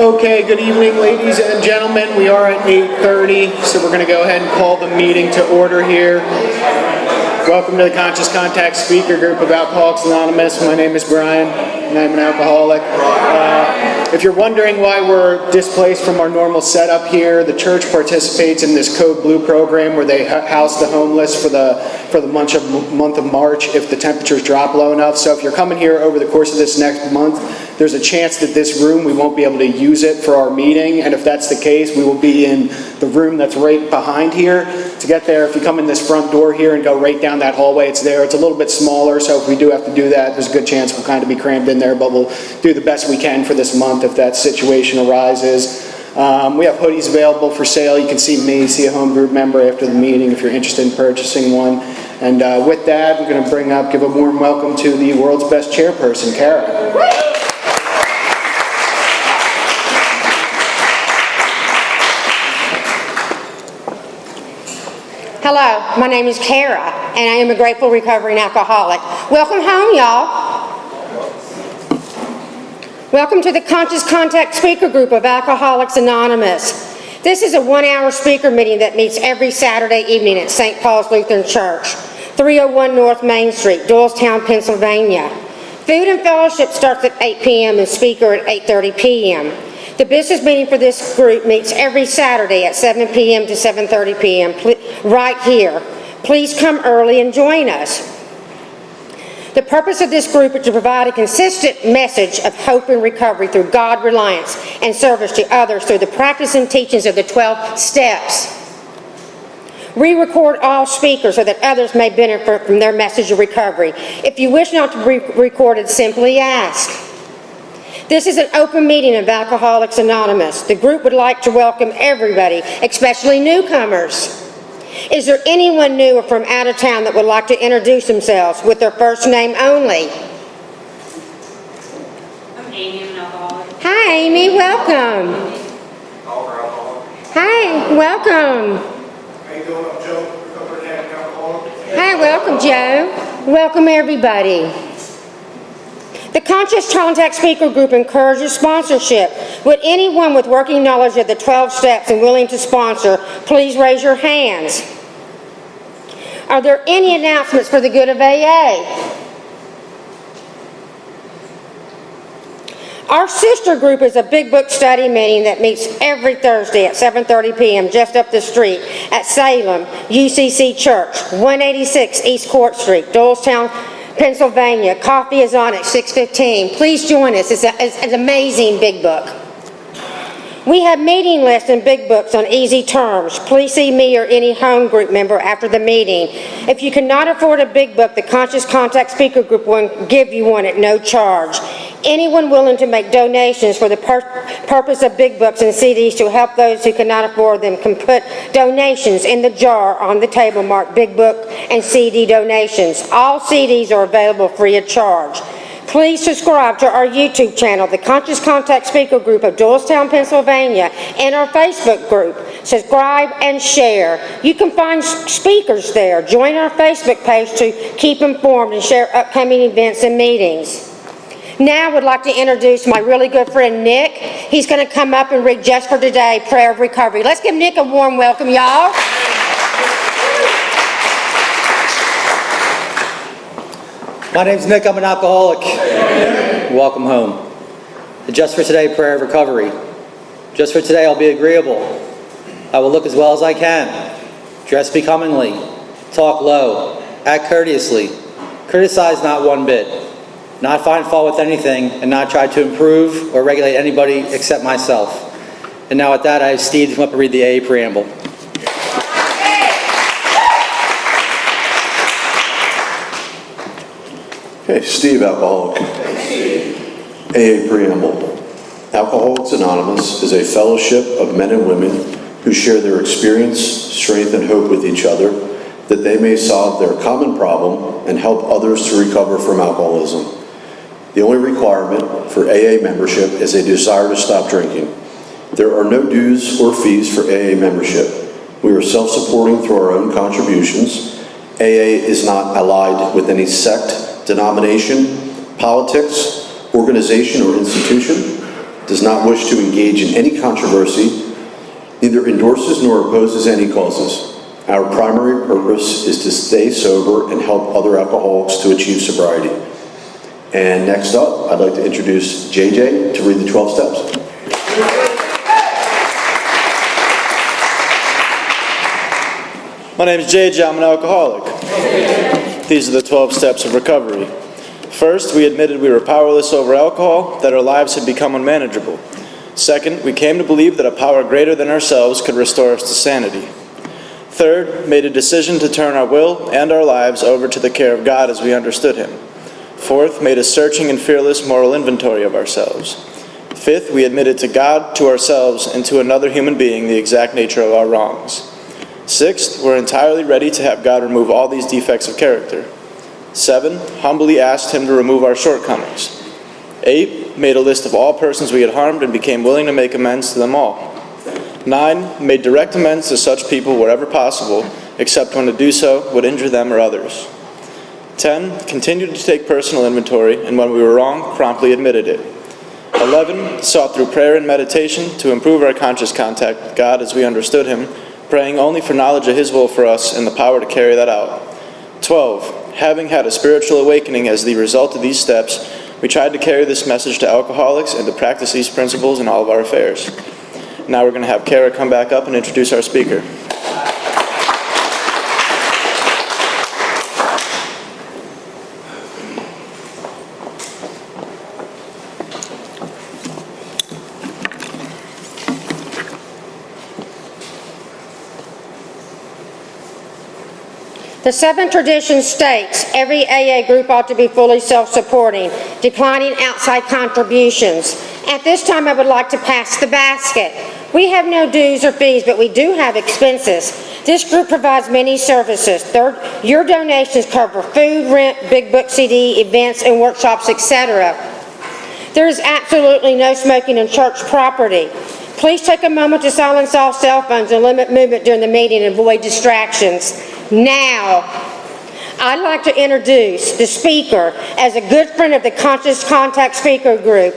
Okay, good evening, ladies and gentlemen. We are at 8:30, so we're going to go ahead and call the meeting to order here. Welcome to the Conscious Contact Speaker Group of Alcoholics Anonymous. My name is Brian, and I'm an alcoholic. If you're wondering why we're displaced from our normal setup here, the church participates in this Code Blue program where they house the homeless for the month of March if the temperatures drop low enough. So if you're coming here over the course of this next month, there's a chance that this room, we won't be able to use it for our meeting, and if that's the case, we will be in the room that's right behind here. To get there, if you come in this front door here and go right down that hallway, it's there. It's a little bit smaller, so if we do have to do that, there's a good chance we'll kind of be crammed in there, but we'll do the best we can for this month if that situation arises. We have hoodies available for sale. You can see me, see a home group member after the meeting if you're interested in purchasing one. And with that, we're going to give a warm welcome to the world's best chairperson, Kara. Hello, my name is Kara, and I am a grateful recovering alcoholic. Welcome home, y'all. Welcome to the Conscious Contact Speaker Group of Alcoholics Anonymous. This is a one-hour speaker meeting that meets every Saturday evening at St. Paul's Lutheran Church, 301 North Main Street, Doylestown, Pennsylvania. Food and fellowship starts at 8 p.m. and speaker at 8:30 p.m. The business meeting for this group meets every Saturday at 7 p.m. to 7:30 p.m. right here. Please come early and join us. The purpose of this group is to provide a consistent message of hope and recovery through God reliance and service to others through the practice and teachings of the 12 steps. We record all speakers so that others may benefit from their message of recovery. If you wish not to be recorded, simply ask. This is an open meeting of Alcoholics Anonymous. The group would like to welcome everybody, especially newcomers. Is there anyone new or from out of town that would like to introduce themselves with their first name only? I'm Amy, I'm an alcoholic. Hi, Amy. Welcome. Hi, welcome. How you doing? I'm Joe, recovering alcoholic. Hi, welcome, Joe. Welcome, everybody. The Conscious Contact Speaker Group encourages sponsorship. Would anyone with working knowledge of the 12 steps and willing to sponsor, please raise your hands. Are there any announcements for the good of AA? Our sister group is a big book study meeting that meets every Thursday at 7:30 p.m. just up the street at Salem UCC Church, 186 East Court Street, Doylestown, Pennsylvania. Coffee is on at 6:15. Please join us. It's an amazing big book. We have meeting lists and big books on easy terms. Please see me or any home group member after the meeting. If you cannot afford a big book, the Conscious Contact Speaker Group will give you one at no charge. Anyone willing to make donations for the purpose of big books and CDs to help those who cannot afford them can put donations in the jar on the table marked Big Book and CD donations. All CDs are available free of charge. Please subscribe to our YouTube channel, the Conscious Contact Speaker Group of Doylestown, Pennsylvania, and our Facebook group. Subscribe and share. You can find speakers there. Join our Facebook page to keep informed and share upcoming events and meetings. Now I would like to introduce my really good friend, Nick. He's going to come up and read Just for Today, Prayer of Recovery. Let's give Nick a warm welcome, y'all. My name's Nick, I'm an alcoholic. Welcome home. The Just for Today Prayer of Recovery. Just for today, I'll be agreeable. I will look as well as I can. Dress becomingly. Talk low. Act courteously. Criticize not one bit. Not find fault with anything, and not try to improve or regulate anybody except myself. And now with that, I have Steve to come up and read the AA preamble. Okay, Steve, alcoholic. AA preamble. Alcoholics Anonymous is a fellowship of men and women who share their experience, strength, and hope with each other that they may solve their common problem and help others to recover from alcoholism. The only requirement for AA membership is a desire to stop drinking. There are no dues or fees for AA membership. We are self-supporting through our own contributions. AA is not allied with any sect, denomination, politics, organization, or institution. does not wish to engage in any controversy, neither endorses nor opposes any causes. Our primary purpose is to stay sober and help other alcoholics to achieve sobriety. And next up, I'd like to introduce JJ to read the 12 steps. My name is JJ, I'm an alcoholic. These are the 12 steps of recovery. First, we admitted we were powerless over alcohol, that our lives had become unmanageable. Second, we came to believe that a power greater than ourselves could restore us to sanity. Third, made a decision to turn our will and our lives over to the care of God as we understood Him. Fourth, made a searching and fearless moral inventory of ourselves. Fifth, we admitted to God, to ourselves, and to another human being the exact nature of our wrongs. Sixth, we're entirely ready to have God remove all these defects of character. 7, humbly asked Him to remove our shortcomings. 8, made a list of all persons we had harmed and became willing to make amends to them all. 9, made direct amends to such people wherever possible, except when to do so would injure them or others. 10, continued to take personal inventory, and when we were wrong, promptly admitted it. 11, sought through prayer and meditation to improve our conscious contact with God as we understood Him, praying only for knowledge of His will for us and the power to carry that out. 12, having had a spiritual awakening as the result of these steps, we tried to carry this message to alcoholics and to practice these principles in all of our affairs. Now we're going to have Kara come back up and introduce our speaker. The 7th tradition states every AA group ought to be fully self-supporting, declining outside contributions. At this time, I would like to pass the basket. We have no dues or fees, but we do have expenses. This group provides many services. Your donations cover food, rent, Big Book CD, events and workshops, etc. There is absolutely no smoking in church property. Please take a moment to silence all cell phones and limit movement during the meeting and avoid distractions. Now, I'd like to introduce the speaker as a good friend of the Conscious Contact Speaker Group.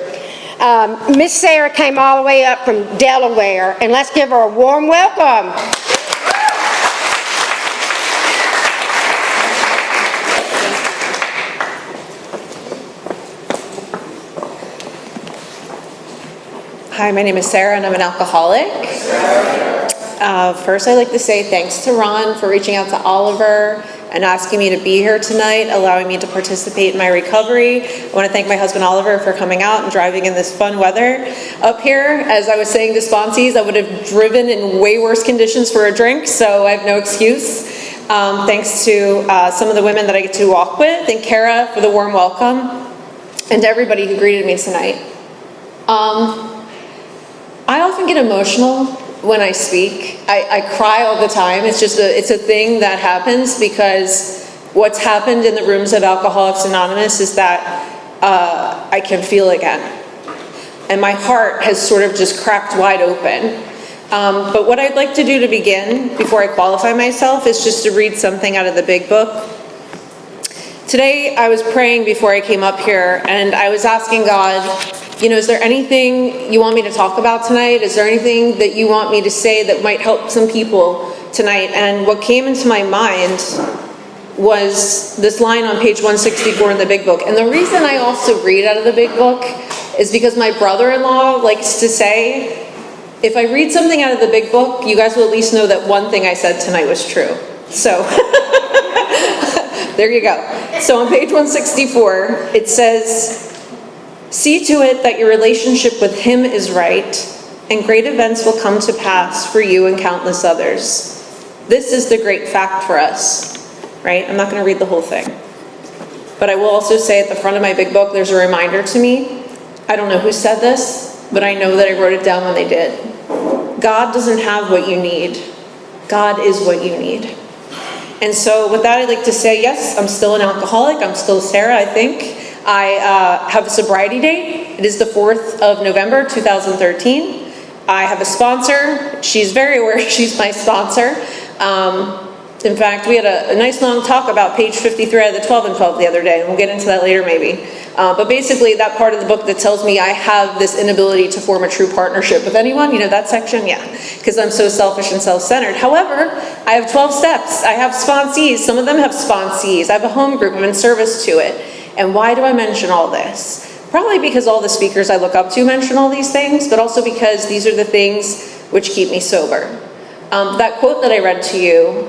Miss Sarah came all the way up from Delaware, and let's give her a warm welcome. Hi, my name is Sarah and I'm an alcoholic. First, I'd like to say thanks to Ron for reaching out to Oliver and asking me to be here tonight, allowing me to participate in my recovery. I want to thank my husband Oliver for coming out and driving in this fun weather up here. As I was saying to sponsees, I would have driven in way worse conditions for a drink, so I have no excuse. Thanks to some of the women that I get to walk with, and Kara for the warm welcome, and to everybody who greeted me tonight. I often get emotional when I speak. I cry all the time. It's a thing that happens because what's happened in the rooms of Alcoholics Anonymous is that I can feel again. And my heart has sort of just cracked wide open. But what I'd like to do to begin, before I qualify myself, is just to read something out of the Big Book. Today, I was praying before I came up here, and I was asking God, is there anything you want me to talk about tonight? Is there anything that you want me to say that might help some people tonight? And what came into my mind was this line on page 164 in the Big Book. And the reason I also read out of the Big Book is because my brother-in-law likes to say, if I read something out of the Big Book, you guys will at least know that one thing I said tonight was true. So, there you go. So on page 164, it says, "See to it that your relationship with Him is right, and great events will come to pass for you and countless others." This is the great fact for us, right? I'm not going to read the whole thing. But I will also say at the front of my Big Book, there's a reminder to me. I don't know who said this, but I know that I wrote it down when they did. God doesn't have what you need. God is what you need. And so with that, I'd like to say, yes, I'm still an alcoholic. I'm still Sarah, I think. I have a sobriety date. It is the 4th of November, 2013. I have a sponsor. She's very aware she's my sponsor. In fact, we had a nice long talk about page 53 out of the 12 and 12 the other day, and we'll get into that later maybe. But basically, that part of the book that tells me I have this inability to form a true partnership with anyone, you know that section? Yeah, because I'm so selfish and self-centered. However, I have 12 steps. I have sponsees. Some of them have sponsees. I have a home group. I'm in service to it. And why do I mention all this? Probably because all the speakers I look up to mention all these things, but also because these are the things which keep me sober. That quote that I read to you,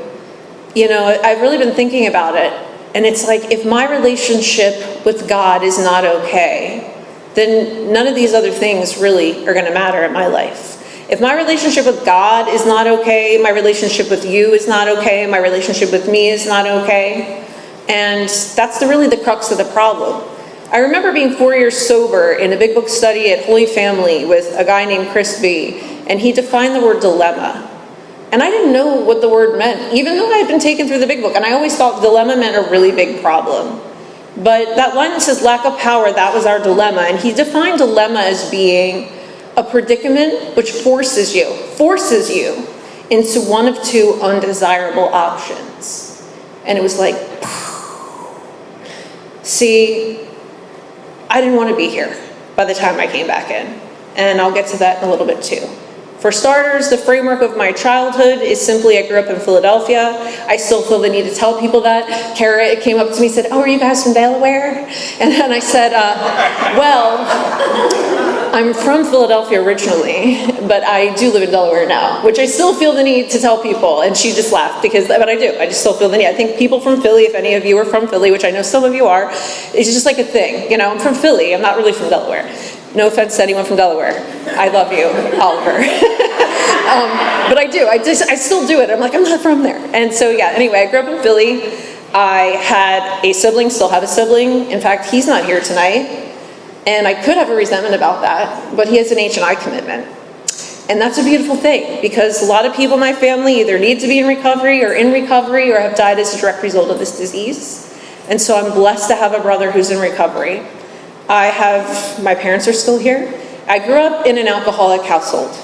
you know, I've really been thinking about it, and it's like, if my relationship with God is not okay, then none of these other things really are going to matter in my life. If my relationship with God is not okay, my relationship with you is not okay, my relationship with me is not okay, and that's really the crux of the problem. I remember being 4 years sober in a big book study at Holy Family with a guy named Chris B., and he defined the word dilemma. And I didn't know what the word meant, even though I had been taken through the big book. And I always thought dilemma meant a really big problem. But that line that says lack of power, that was our dilemma. And he defined dilemma as being a predicament which forces you into one of two undesirable options. And it was like, see, I didn't want to be here by the time I came back in. And I'll get to that in a little bit too. For starters, the framework of my childhood is simply I grew up in Philadelphia. I still feel the need to tell people that. Kara came up to me and said, "Oh, are you guys from Delaware?" And then I said, well, I'm from Philadelphia originally, but I do live in Delaware now, which I still feel the need to tell people. And she just laughed but I do. I just still feel the need. I think people from Philly, if any of you are from Philly, which I know some of you are, it's just like a thing. You know, I'm from Philly. I'm not really from Delaware. No offense to anyone from Delaware. I love you, Oliver. But I do. I still do it. I'm like, I'm not from there. And so, yeah, anyway, I grew up in Philly. I had a sibling, still have a sibling. In fact, he's not here tonight. And I could have a resentment about that, but he has an H&I commitment. And that's a beautiful thing, because a lot of people in my family either need to be in recovery or have died as a direct result of this disease. And so I'm blessed to have a brother who's in recovery. My parents are still here. I grew up in an alcoholic household.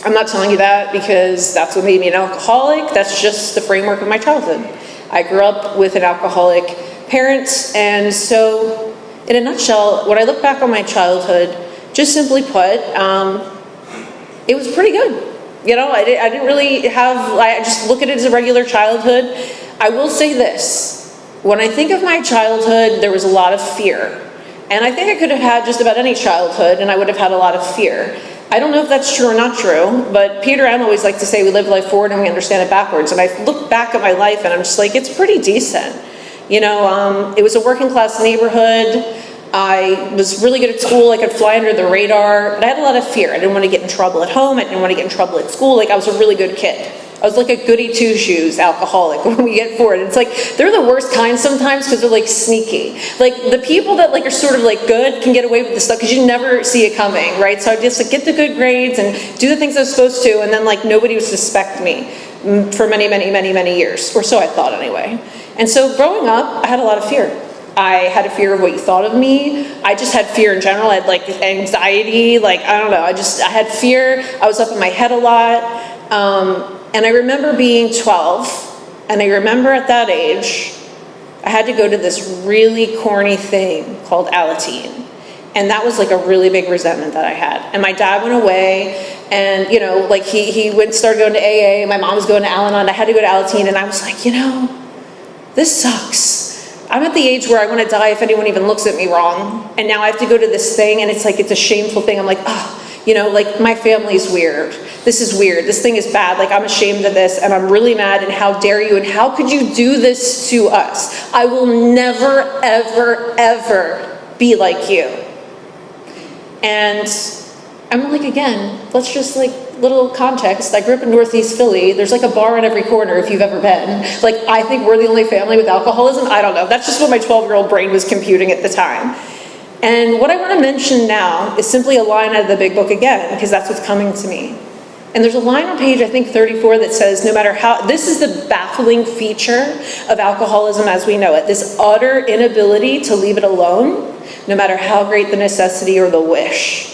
I'm not telling you that because that's what made me an alcoholic. That's just the framework of my childhood. I grew up with an alcoholic parent, and so in a nutshell, when I look back on my childhood, just simply put, it was pretty good. You know, I didn't really I just look at it as a regular childhood. I will say this, when I think of my childhood, there was a lot of fear. And I think I could have had just about any childhood, and I would have had a lot of fear. I don't know if that's true or not true, but Peter and I always like to say we live life forward and we understand it backwards. And I look back at my life and I'm just like, it's pretty decent. You know, it was a working class neighborhood. I was really good at school. I could fly under the radar, but I had a lot of fear. I didn't want to get in trouble at home. I didn't want to get in trouble at school. Like, I was a really good kid. I was like a goody two-shoes alcoholic when we get forward. It's like, they're the worst kind sometimes because they're like sneaky. Like, the people that like are sort of like good can get away with this stuff because you never see it coming, right? So I just like get the good grades and do the things I was supposed to, and then like nobody would suspect me for many, many, many, many years, or so I thought anyway. And so growing up, I had a lot of fear. I had a fear of what you thought of me. I just had fear in general. I had like anxiety, like, I don't know. I had fear. I was up in my head a lot. And I remember being 12, and I remember at that age, I had to go to this really corny thing called Alateen. And that was like a really big resentment that I had. And my dad went away, and you know, like he started going to AA, and my mom was going to Al-Anon. I had to go to Alateen, and I was like, you know, this sucks. I'm at the age where I want to die if anyone even looks at me wrong. And now I have to go to this thing, and it's like, it's a shameful thing. I'm like, you know, like my family's weird. This is weird. This thing is bad. Like, I'm ashamed of this, and I'm really mad, and how dare you, and how could you do this to us? I will never, ever, ever be like you. And I'm like, again, let's just like, little context. I grew up in Northeast Philly. There's like a bar on every corner if you've ever been. Like, I think we're the only family with alcoholism. I don't know. That's just what my 12-year-old brain was computing at the time. And what I want to mention now is simply a line out of the big book again, because that's what's coming to me. And there's a line on page, I think, 34 that says, no matter how, this is the baffling feature of alcoholism as we know it, this utter inability to leave it alone, no matter how great the necessity or the wish.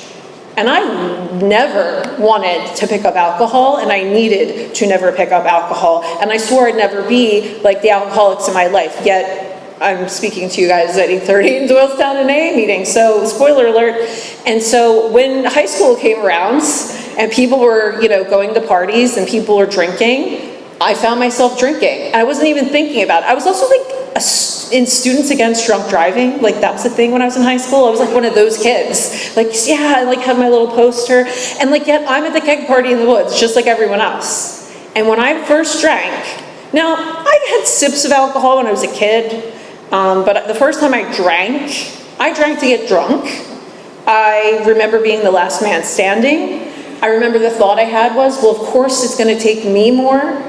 And I never wanted to pick up alcohol, and I needed to never pick up alcohol. And I swore I'd never be like the alcoholics in my life, yet I'm speaking to you guys at 8:30 in Doylestown in AA meeting, so spoiler alert. And so when high school came around and people were, going to parties and people were drinking, I found myself drinking. And I wasn't even thinking about it. I was also in Students Against Drunk Driving, that was a thing when I was in high school. I was like one of those kids. I had my little poster. And yet I'm at the keg party in the woods, just like everyone else. And when I first drank, now I had sips of alcohol when I was a kid, but the first time I drank to get drunk. I remember being the last man standing. I remember the thought I had was, well, of course it's gonna take me more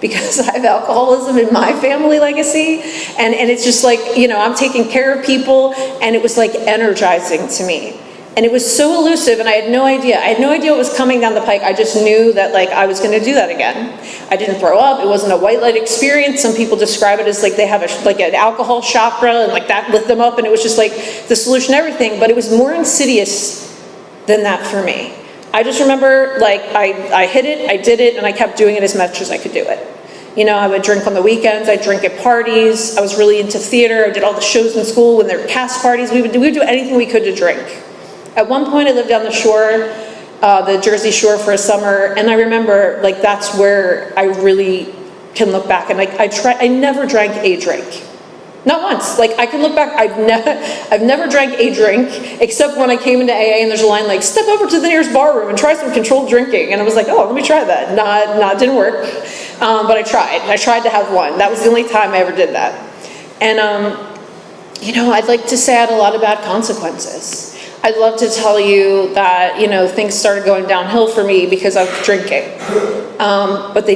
because I have alcoholism in my family legacy. And it's just I'm taking care of people, and it was energizing to me. And it was so elusive, and I had no idea. I had no idea what was coming down the pike. I just knew that I was gonna do that again. I didn't throw up, it wasn't a white light experience. Some people describe it as they have an alcohol chakra, and that lit them up, and it was just the solution to everything, but it was more insidious than that for me. I just remember, I hit it, I did it, and I kept doing it as much as I could do it. I would drink on the weekends, I'd drink at parties, I was really into theater, I did all the shows in school when there were cast parties, we would do anything we could to drink. At one point I lived down the shore, the Jersey Shore for a summer, and I remember, that's where I really can look back, and I never drank a drink. Not once. I can look back, I've never drank a drink, except when I came into AA and there's a line step over to the nearest bar room and try some controlled drinking. And I was oh, let me try that. It didn't work. But I tried. I tried to have one. That was the only time I ever did that. And, I'd like to say I had a lot of bad consequences. I'd love to tell you that, things started going downhill for me because of drinking. But they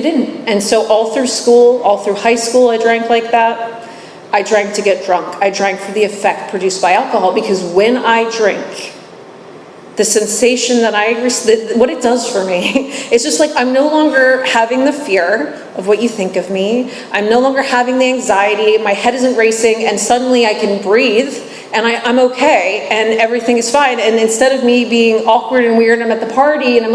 didn't. And so all through school, all through high school, I drank like that. I drank to get drunk. I drank for the effect produced by alcohol, because when I drink, the sensation that what it does for me, it's just I'm no longer having the fear of what you think of me. I'm no longer having the anxiety. My head isn't racing, and suddenly I can breathe, and I'm okay, and everything is fine. And instead of me being awkward and weird, I'm at the party, and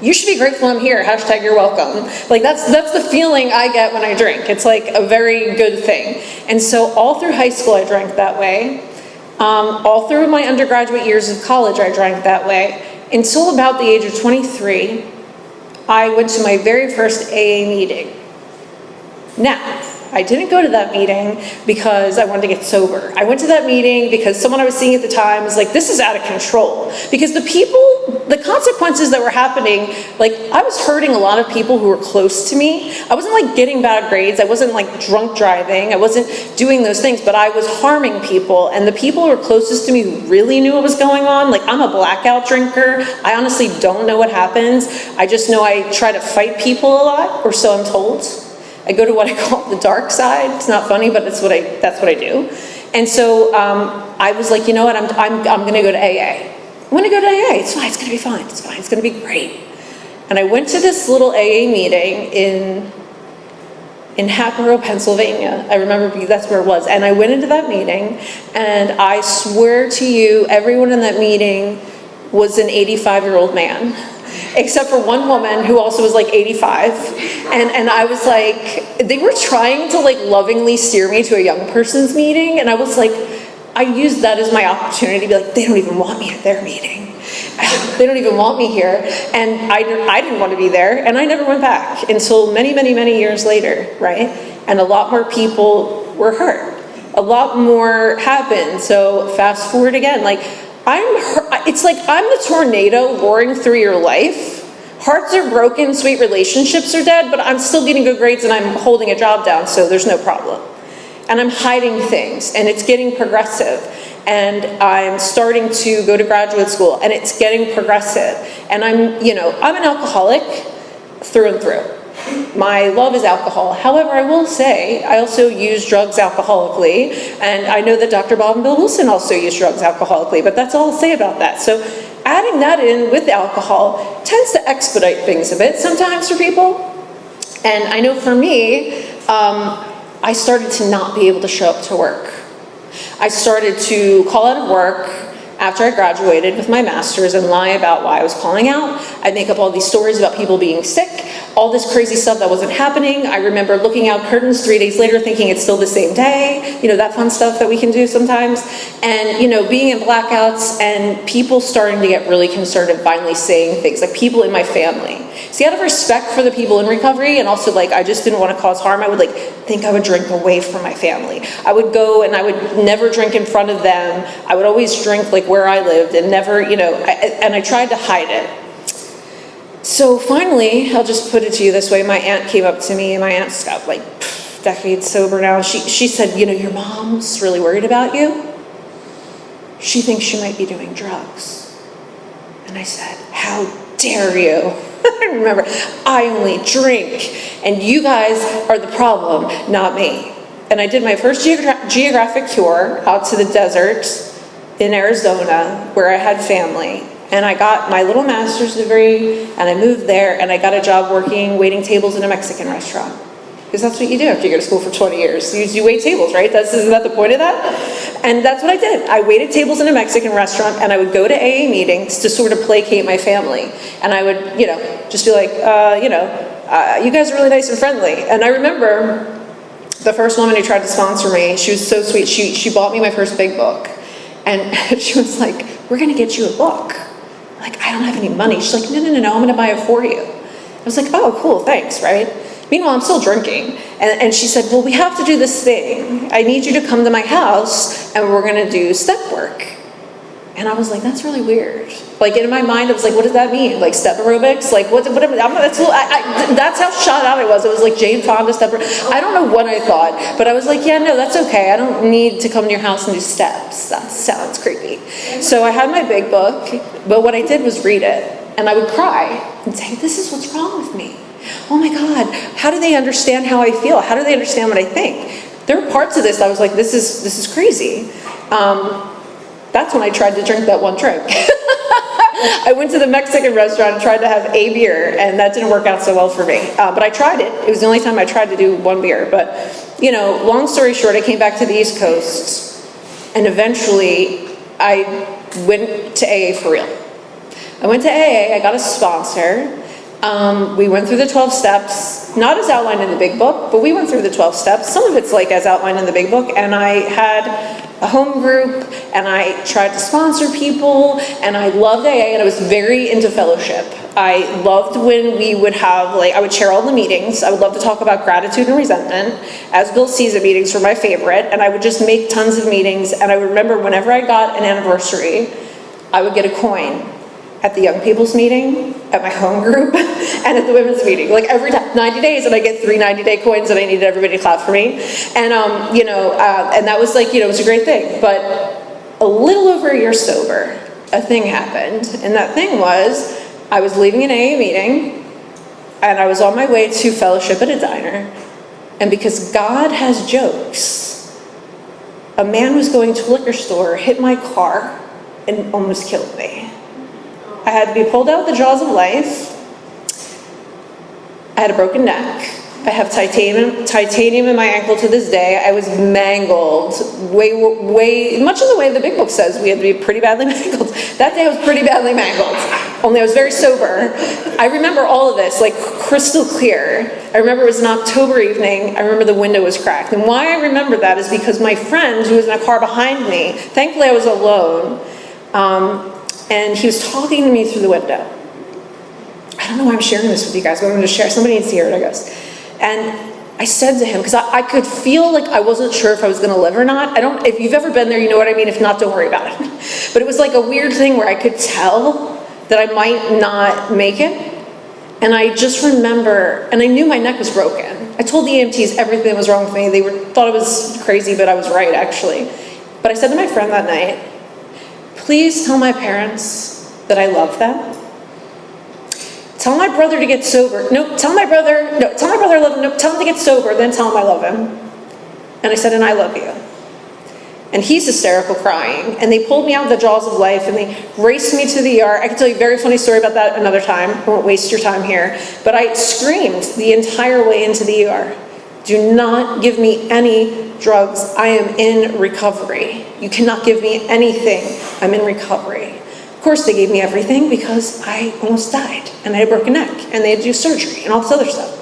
you should be grateful I'm here, # you're welcome. That's the feeling I get when I drink. It's a very good thing. And so all through high school, I drank that way. All through my undergraduate years of college, I drank that way. Until about the age of 23, I went to my very first AA meeting. Now, I didn't go to that meeting because I wanted to get sober. I went to that meeting because someone I was seeing at the time was this is out of control. Because the consequences that were happening, I was hurting a lot of people who were close to me. I wasn't getting bad grades, I wasn't drunk driving, I wasn't doing those things, but I was harming people. And the people who were closest to me who really knew what was going on, I'm a blackout drinker, I honestly don't know what happens. I just know I try to fight people a lot, or so I'm told. I go to what I call the dark side. It's not funny, but that's what I do. And so I was you know what, I'm going to go to AA. I'm going to go to AA. It's fine. It's going to be fine. It's fine. It's going to be great. And I went to this little AA meeting in Hatboro, Pennsylvania. I remember that's where it was. And I went into that meeting, and I swear to you, everyone in that meeting was an 85-year-old man. Except for one woman who also was 85. And I was they were trying to lovingly steer me to a young person's meeting. And I was I used that as my opportunity to be they don't even want me at their meeting. They don't even want me here. And I didn't want to be there. And I never went back until many, many, many years later, right? And a lot more people were hurt. A lot more happened. So fast forward again, it's I'm the tornado roaring through your life. Hearts are broken, sweet relationships are dead, but I'm still getting good grades and I'm holding a job down, so there's no problem. And I'm hiding things, and it's getting progressive. And I'm starting to go to graduate school, and it's getting progressive. And I'm an alcoholic through and through. My love is alcohol. However, I will say, I also use drugs alcoholically, and I know that Dr. Bob and Bill Wilson also use drugs alcoholically, but that's all I'll say about that. So adding that in with alcohol tends to expedite things a bit sometimes for people. And I know for me, I started to not be able to show up to work. I started to call out of work after I graduated with my master's and lie about why I was calling out. I'd make up all these stories about people being sick, all this crazy stuff that wasn't happening. I remember looking out curtains 3 days later thinking it's still the same day, that fun stuff that we can do sometimes. And, being in blackouts and people starting to get really concerned and finally saying things, like people in my family. See, out of respect for the people in recovery and also I just didn't want to cause harm, I would think I would drink away from my family. I would go and I would never drink in front of them. I would always drink where I lived and never, and I tried to hide it. So finally, I'll just put it to you this way, my aunt came up to me, and my aunt's got decades sober now. She said, your mom's really worried about you. She thinks you might be doing drugs. And I said, how dare you? I remember, I only drink, and you guys are the problem, not me. And I did my first geographic tour out to the desert in Arizona, where I had family. And I got my little master's degree, and I moved there, and I got a job waiting tables in a Mexican restaurant. Because that's what you do after you go to school for 20 years. You wait tables, right? Isn't that the point of that? And that's what I did. I waited tables in a Mexican restaurant, and I would go to AA meetings to sort of placate my family. And I would, just be like, you guys are really nice and friendly. And I remember the first woman who tried to sponsor me, she was so sweet. She bought me my first big book. And she was like, we're going to get you a book. I don't have any money. She's like, no, I'm going to buy it for you. I was like, oh, cool, thanks, right? Meanwhile, I'm still drinking. And she said, well, we have to do this thing. I need you to come to my house, and we're going to do step work. And I was like, that's really weird. In my mind, I was like, what does that mean? Step aerobics? That's how shot out I was. It was like Jane Fonda step. I don't know what I thought, but I was like, yeah, no, that's okay. I don't need to come to your house and do steps. That sounds creepy. So I had my big book, but what I did was read it. And I would cry and say, this is what's wrong with me. Oh my God, how do they understand how I feel? How do they understand what I think? There were parts of this I was like, this is crazy. That's when I tried to drink that one drink. I went to the Mexican restaurant and tried to have a beer, and that didn't work out so well for me. But I tried it. It was the only time I tried to do one beer. But, long story short, I came back to the East Coast, and eventually I went to AA for real. I went to AA, I got a sponsor. We went through the 12 steps, not as outlined in the big book, but we went through the 12 steps. Some of it's as outlined in the big book, and I had a home group, and I tried to sponsor people, and I loved AA, and I was very into fellowship. I loved when we would have, I would chair all the meetings. I would love to talk about gratitude and resentment. As Bill sees it, meetings were my favorite, and I would just make tons of meetings, and I remember whenever I got an anniversary, I would get a coin at the young people's meeting, at my home group, and at the women's meeting. Every time, 90 days, and I get 3 90-day coins, and I needed everybody to clap for me. And, and that was it was a great thing. But a little over a year sober, a thing happened. And that thing was, I was leaving an AA meeting, and I was on my way to fellowship at a diner. And because God has jokes, a man was going to a liquor store, hit my car, and almost killed me. I had to be pulled out of the jaws of life. I had a broken neck. I have titanium in my ankle to this day. I was mangled, way, much of the way the big book says we had to be pretty badly mangled. That day I was pretty badly mangled, only I was very sober. I remember all of this, crystal clear. I remember it was an October evening. I remember the window was cracked. And why I remember that is because my friend, who was in a car behind me, thankfully I was alone, and he was talking to me through the window. I don't know why I'm sharing this with you guys, but I'm going to share. Somebody needs to hear it, I guess. And I said to him, because I could feel I wasn't sure if I was going to live or not. If you've ever been there, you know what I mean. If not, don't worry about it. But it was a weird thing where I could tell that I might not make it. And I just remember, and I knew my neck was broken. I told the EMTs everything that was wrong with me. They thought it was crazy, but I was right, actually. But I said to my friend that night, please tell my parents that I love them. Tell my brother to get sober. Tell my brother I love him. No, tell him to get sober, then tell him I love him. And I said, and I love you. And he's hysterical crying. And they pulled me out of the jaws of life, and they raced me to the ER. I can tell you a very funny story about that another time. I won't waste your time here. But I screamed the entire way into the ER. Do not give me any drugs. I am in recovery. You cannot give me anything. I'm in recovery. Of course, they gave me everything because I almost died and I had a broken neck and they had to do surgery and all this other stuff.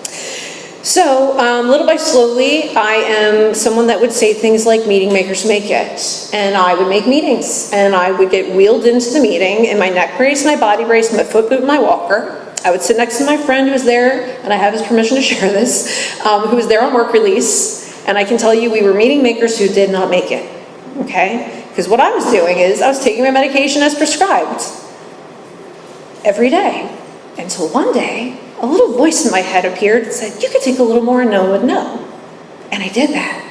So, little by slowly, I am someone that would say things like, meeting makers make it. And I would make meetings, and I would get wheeled into the meeting in my neck brace, my body brace, my foot boot, and my walker. I would sit next to my friend who was there, and I have his permission to share this, who was there on work release. And I can tell you we were meeting makers who did not make it, okay? Because what I was doing is I was taking my medication as prescribed every day, until one day, a little voice in my head appeared and said, you could take a little more and no one would know. And I did that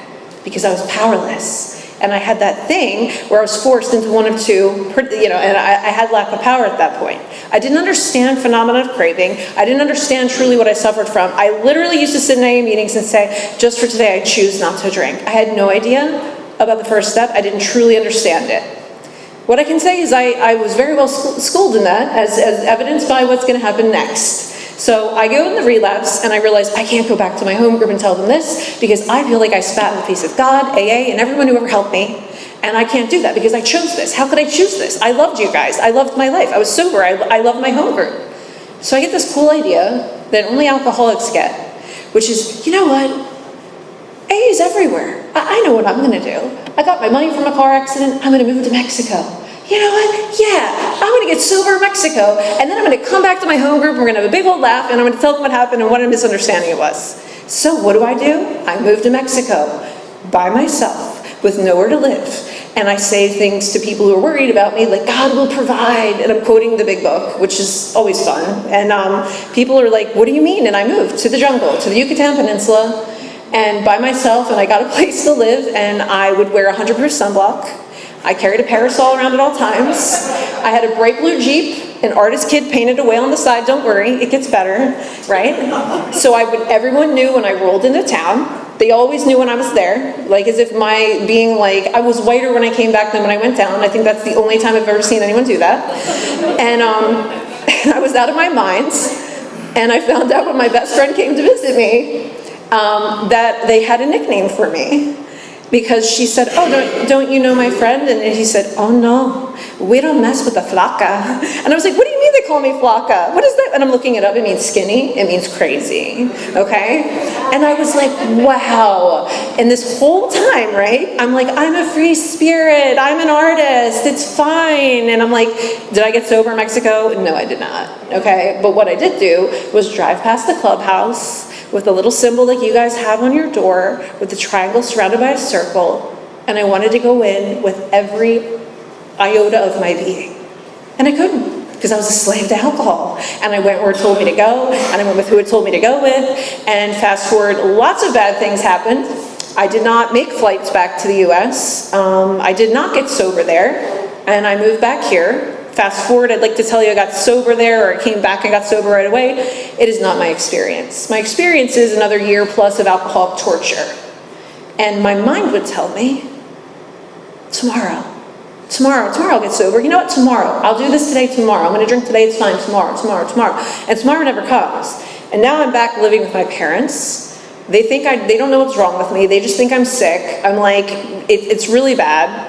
because I was powerless. And I had that thing where I was forced into one of two, and I had lack of power at that point. I didn't understand phenomena of craving. I didn't understand truly what I suffered from. I literally used to sit in AA meetings and say, just for today, I choose not to drink. I had no idea about the first step. I didn't truly understand it. What I can say is I was very well schooled in that, as evidenced by what's going to happen next. So I go in the relapse and I realize I can't go back to my home group and tell them this because I feel like I spat in the face of God, AA, and everyone who ever helped me. And I can't do that because I chose this. How could I choose this? I loved you guys. I loved my life. I was sober. I loved my home group. So I get this cool idea that only alcoholics get, which is, you know what? AA is everywhere. I know what I'm going to do. I got my money from a car accident. I'm going to move to Mexico. You know what? Yeah, I'm going to get sober in Mexico, and then I'm going to come back to my home group, and we're going to have a big old laugh, and I'm going to tell them what happened and what a misunderstanding it was. So what do? I moved to Mexico by myself with nowhere to live. And I say things to people who are worried about me, like, God will provide, and I'm quoting the big book, which is always fun. And people are like, what do you mean? And I moved to the jungle, to the Yucatan Peninsula, and by myself, and I got a place to live, and I would wear 100% sunblock. I carried a parasol around at all times. I had a bright blue Jeep, an artist kid painted a whale on the side, don't worry, it gets better, right? So everyone knew when I rolled into town. They always knew when I was there, like as if my being like, I was whiter when I came back than when I went down. I think that's the only time I've ever seen anyone do that. And I was out of my mind, and I found out when my best friend came to visit me that they had a nickname for me. Because she said, oh, don't you know my friend? And he said, oh no, we don't mess with the flaca. And I was like, what do you mean they call me flaca? What is that? And I'm looking it up, it means skinny, it means crazy, okay? And I was like, wow. And this whole time, right, I'm like, I'm a free spirit, I'm an artist, it's fine. And I'm like, did I get sober in Mexico? No, I did not, okay? But what I did do was drive past the clubhouse, with a little symbol like you guys have on your door, with the triangle surrounded by a circle, and I wanted to go in with every iota of my being. And I couldn't, because I was a slave to alcohol. And I went where it told me to go, and I went with who it told me to go with, and fast forward, lots of bad things happened. I did not make flights back to the US. I did not get sober there, and I moved back here. Fast forward, I'd like to tell you I got sober there, or I came back and got sober right away. It is not my experience. My experience is another year plus of alcoholic torture. And my mind would tell me, tomorrow I'll get sober. You know what, tomorrow. I'll do this today, tomorrow. I'm going to drink today, it's fine, tomorrow. And tomorrow never comes. And now I'm back living with my parents. They think they don't know what's wrong with me. They just think I'm sick. I'm like, it's really bad.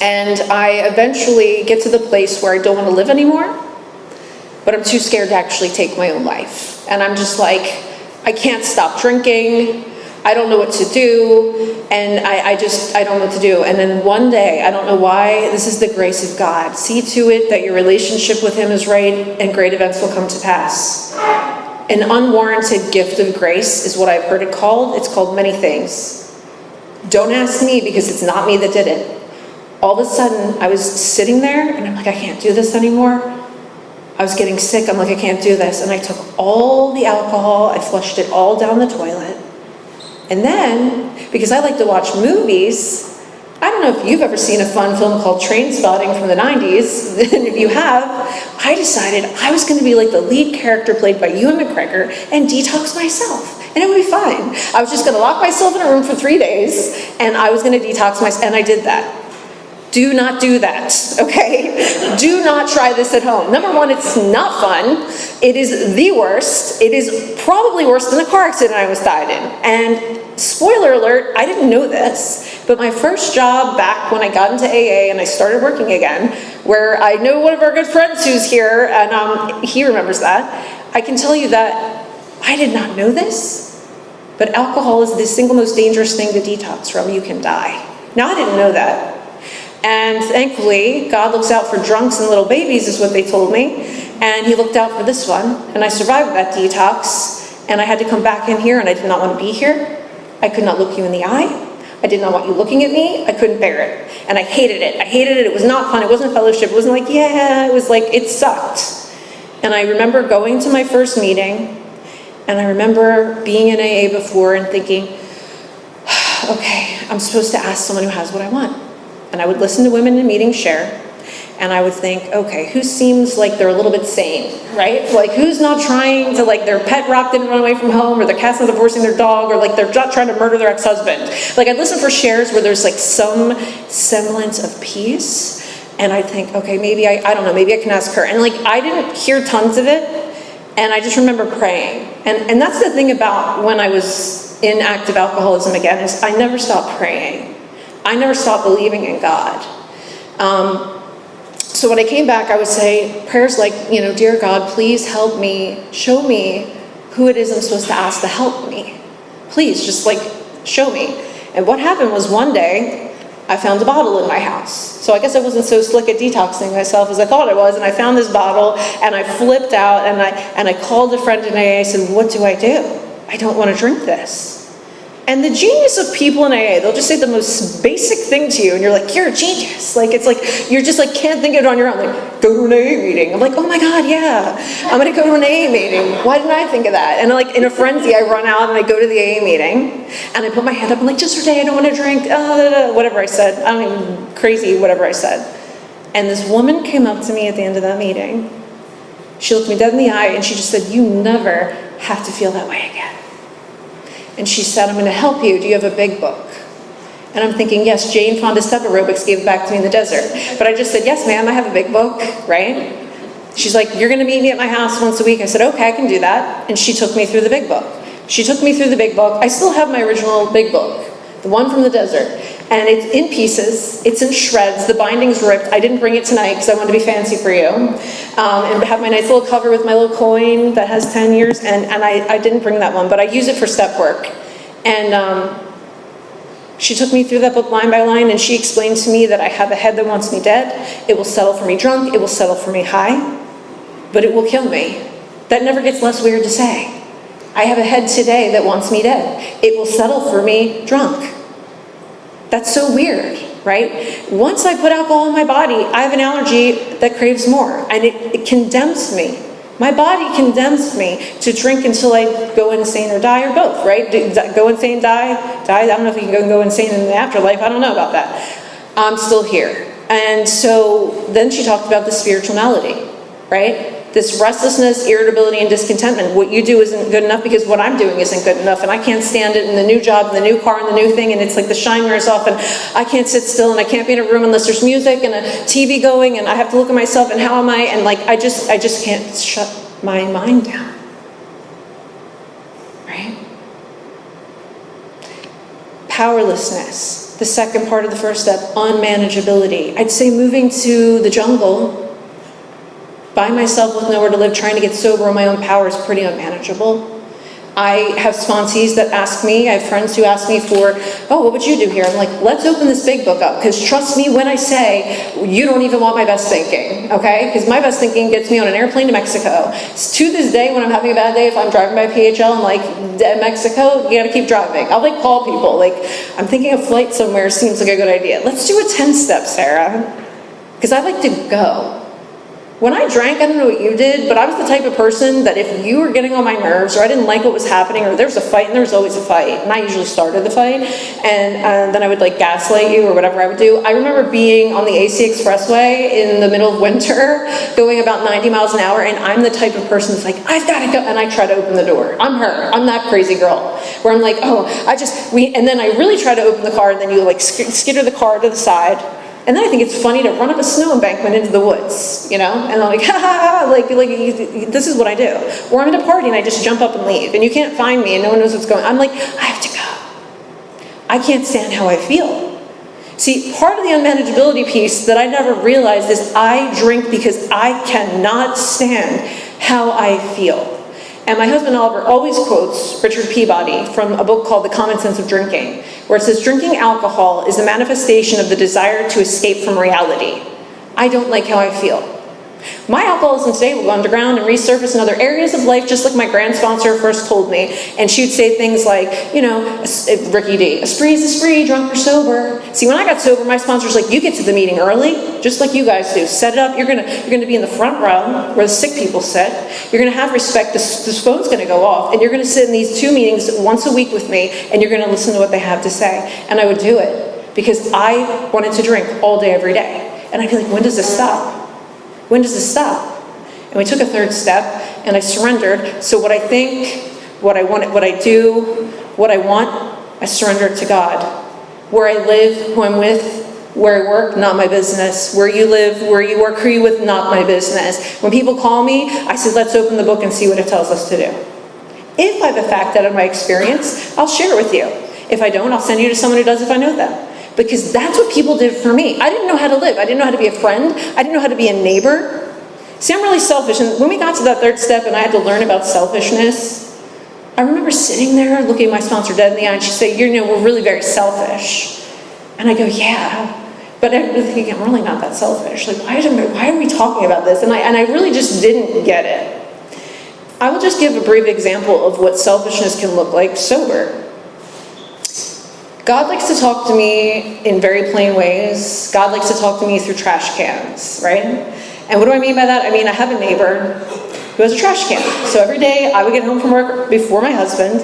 And I eventually get to the place where I don't want to live anymore, but I'm too scared to actually take my own life. And I'm just like, I can't stop drinking. I don't know what to do. And I don't know what to do. And then one day, I don't know why, this is the grace of God. See to it that your relationship with Him is right, and great events will come to pass. An unwarranted gift of grace is what I've heard it called. It's called many things. Don't ask me, because it's not me that did it. All of a sudden, I was sitting there, and I'm like, I can't do this anymore. I was getting sick. I'm like, I can't do this. And I took all the alcohol. I flushed it all down the toilet. And then, because I like to watch movies, I don't know if you've ever seen a fun film called Trainspotting from the 90s. And if you have, I decided I was going to be like the lead character played by Ewan McGregor and detox myself. And it would be fine. I was just going to lock myself in a room for 3 days, and I was going to detox myself. And I did that. Do not do that, okay? Do not try this at home. Number one, it's not fun. It is the worst. It is probably worse than the car accident I was died in. And spoiler alert, I didn't know this, but my first job back when I got into AA and I started working again, where I know one of our good friends who's here, and he remembers that, I can tell you that I did not know this, but alcohol is the single most dangerous thing to detox from. You can die. Now, I didn't know that. And thankfully, God looks out for drunks and little babies, is what they told me. And he looked out for this one. And I survived that detox. And I had to come back in here, and I did not want to be here. I could not look you in the eye. I did not want you looking at me. I couldn't bear it. And I hated it. I hated it. It was not fun. It wasn't fellowship. It wasn't like, yeah. It was like, it sucked. And I remember going to my first meeting. And I remember being in AA before and thinking, okay, I'm supposed to ask someone who has what I want. And I would listen to women in meetings share, and I would think, okay, who seems like they're a little bit sane, right? Like, who's not trying to, like, their pet rock didn't run away from home, or their cat's not divorcing their dog, or like they're not trying to murder their ex-husband. Like, I'd listen for shares where there's like some semblance of peace, and I'd think, okay, maybe I don't know, maybe I can ask her. And like, I didn't hear tons of it, and I just remember praying. And that's the thing about when I was in active alcoholism again, is I never stopped praying. I never stopped believing in God. So when I came back, I would say prayers like, dear God, please help me, show me who it is I'm supposed to ask to help me. Please, just like, show me. And what happened was one day, I found a bottle in my house. So I guess I wasn't so slick at detoxing myself as I thought I was, and I found this bottle, and I flipped out, and I called a friend in AA, I said, what do? I don't want to drink this. And the genius of people in AA, they'll just say the most basic thing to you, and you're like, you're a genius. Like, it's like, you're just like, can't think of it on your own. Like, go to an AA meeting. I'm like, oh my God, yeah. I'm going to go to an AA meeting. Why didn't I think of that? And like, in a frenzy, I run out and I go to the AA meeting, and I put my hand up, I'm like, just for today, I don't want to drink, whatever I said. I don't even, crazy, whatever I said. And this woman came up to me at the end of that meeting. She looked me dead in the eye, and she just said, you never have to feel that way again. And she said, I'm going to help you. Do you have a big book? And I'm thinking, yes, Jane Fonda's step aerobics gave it back to me in the desert. But I just said, yes, ma'am, I have a big book, right? She's like, you're going to meet me at my house once a week. I said, okay, I can do that. And she took me through the big book. She took me through the big book. I still have my original big book, the one from the desert. And it's in pieces. It's in shreds. The binding's ripped. I didn't bring it tonight because I wanted to be fancy for you. And have my nice little cover with my little coin that has 10 years. And I didn't bring that one, but I use it for step work. And she took me through that book line by line, and she explained to me that I have a head that wants me dead. It will settle for me drunk. It will settle for me high. But it will kill me. That never gets less weird to say. I have a head today that wants me dead. It will settle for me drunk. That's so weird, right? Once I put alcohol in my body, I have an allergy that craves more, and it condemns me. My body condemns me to drink until I go insane or die, or both, right? Go insane, die. I don't know if you can go insane in the afterlife. I don't know about that. I'm still here. And so then she talked about the spiritual malady, right? This restlessness, irritability, and discontentment. What you do isn't good enough because what I'm doing isn't good enough, and I can't stand it in the new job, and the new car, and the new thing, and it's like the shine wears off, and I can't sit still, and I can't be in a room unless there's music and a TV going, and I have to look at myself, and how am I? And like, I just can't shut my mind down, right? Powerlessness, the second part of the first step, unmanageability. I'd say moving to the jungle by myself with nowhere to live, trying to get sober on my own power is pretty unmanageable. I have sponsees that ask me, I have friends who ask me for, oh, what would you do here? I'm like, let's open this big book up, because trust me when I say, you don't even want my best thinking, okay? Because my best thinking gets me on an airplane to Mexico. To this day, when I'm having a bad day, if I'm driving by PHL, I'm like, Mexico, you gotta keep driving. I'll like call people, like, I'm thinking a flight somewhere seems like a good idea. Let's do a 10-step, Sarah. Because I like to go. When I drank, I don't know what you did, but I was the type of person that if you were getting on my nerves, or I didn't like what was happening, or there was a fight, and there was always a fight, and I usually started the fight, and then I would like gaslight you, or whatever I would do. I remember being on the AC Expressway in the middle of winter, going about 90 miles an hour, and I'm the type of person that's like, I've got to go, and I try to open the door. I'm her. I'm that crazy girl, where I'm like, oh, and then I really try to open the car, and then you like skitter the car to the side, And then I think it's funny to run up a snow embankment into the woods, you know? And I'm like, ha ha ha, like this is what I do. Or I'm at a party and I just jump up and leave, and you can't find me and no one knows what's going on. I'm like, I have to go. I can't stand how I feel. See, part of the unmanageability piece that I never realized is I drink because I cannot stand how I feel. And my husband Oliver always quotes Richard Peabody from a book called The Common Sense of Drinking, where it says, drinking alcohol is a manifestation of the desire to escape from reality. I don't like how I feel. My alcoholism today will go underground and resurface in other areas of life, just like my grand sponsor first told me. And she'd say things like, you know, Ricky D, a spree is a spree, drunk or sober. See, when I got sober, my sponsor's like, you get to the meeting early, just like you guys do. Set it up. You're gonna be in the front row where the sick people sit. You're gonna have respect. This phone's gonna go off, and you're gonna sit in these 2 meetings once a week with me, and you're gonna listen to what they have to say. And I would do it because I wanted to drink all day, every day. And I'd be like, when does this stop? When does this stop? And we took a third step, and I surrendered. So what I think, what I want, what I do, what I want, I surrender it to God. Where I live, who I'm with, where I work, not my business. Where you live, where you work, who you with, not my business. When people call me, I say, let's open the book and see what it tells us to do. If I have a fact out of my experience, I'll share it with you. If I don't, I'll send you to someone who does if I know them. Because that's what people did for me. I didn't know how to live. I didn't know how to be a friend. I didn't know how to be a neighbor. See, I'm really selfish. And when we got to that third step and I had to learn about selfishness, I remember sitting there looking my sponsor dead in the eye, and she'd say, you know, we're really very selfish. And I go, yeah. But I'm really thinking, I'm really not that selfish. Like, why are we talking about this? And I really just didn't get it. I will just give a brief example of what selfishness can look like sober. God likes to talk to me in very plain ways. God likes to talk to me through trash cans, right? And what do I mean by that? I mean, I have a neighbor who has a trash can. So every day I would get home from work before my husband,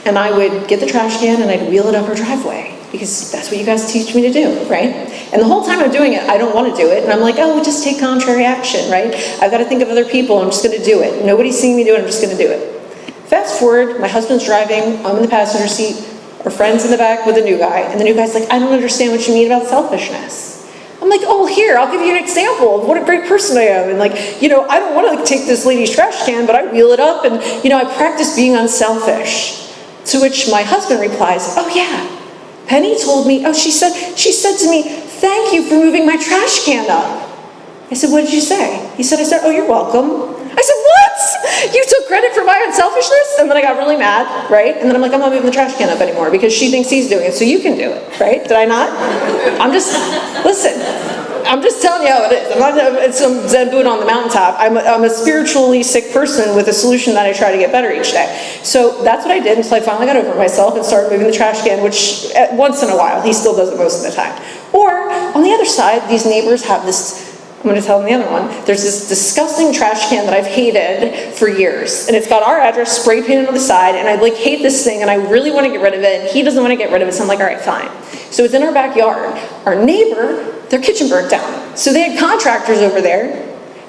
and I would get the trash can and I'd wheel it up her driveway, because that's what you guys teach me to do, right? And the whole time I'm doing it, I don't want to do it. And I'm like, oh, just take contrary action, right? I've got to think of other people. I'm just going to do it. Nobody's seeing me do it. I'm just going to do it. Fast forward, my husband's driving. I'm in the passenger seat. Our friend's in the back with a new guy, and the new guy's like, I don't understand what you mean about selfishness. I'm like, oh, here, I'll give you an example of what a great person I am. And like, you know, I don't want to take this lady's trash can, but I wheel it up, and, you know, I practice being unselfish. To which my husband replies, oh yeah, Penny told me, she said to me, thank you for moving my trash can up. I said, what did you say? He said, oh, you're welcome. I said, what? You took credit for my unselfishness? And then I got really mad, right? And then I'm like, I'm not moving the trash can up anymore because she thinks he's doing it, so you can do it, right? Did I not? Listen, I'm just telling you how it is. I'm not some Zen Buddha on the mountaintop. I'm a spiritually sick person with a solution that I try to get better each day. So that's what I did until I finally got over myself and started moving the trash can, which once in a while, he still does it most of the time. Or on the other side, these neighbors have this, I'm going to tell them the other one. There's this disgusting trash can that I've hated for years. And it's got our address spray painted on the side. And I like hate this thing and I really want to get rid of it. And he doesn't want to get rid of it. So I'm like, all right, fine. So it's in our backyard. Our neighbor, their kitchen burnt down. So they had contractors over there.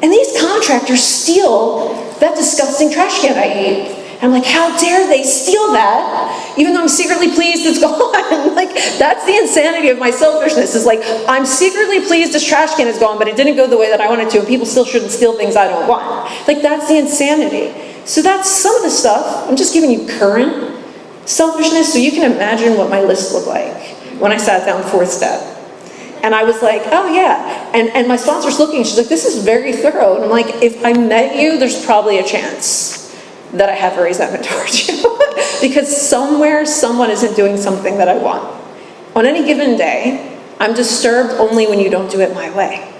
And these contractors steal that disgusting trash can I hate. And I'm like, how dare they steal that, even though I'm secretly pleased it's gone. Like, that's the insanity of my selfishness, is like, I'm secretly pleased this trash can is gone, but it didn't go the way that I wanted to, and people still shouldn't steal things I don't want. Like, that's the insanity. So that's some of the stuff. I'm just giving you current selfishness, so you can imagine what my list looked like when I sat down fourth step. And I was like, oh yeah. And my sponsor's looking, she's like, this is very thorough. And I'm like, if I met you, there's probably a chance that I have a resentment towards you. Because somewhere, someone isn't doing something that I want. On any given day, I'm disturbed only when you don't do it my way.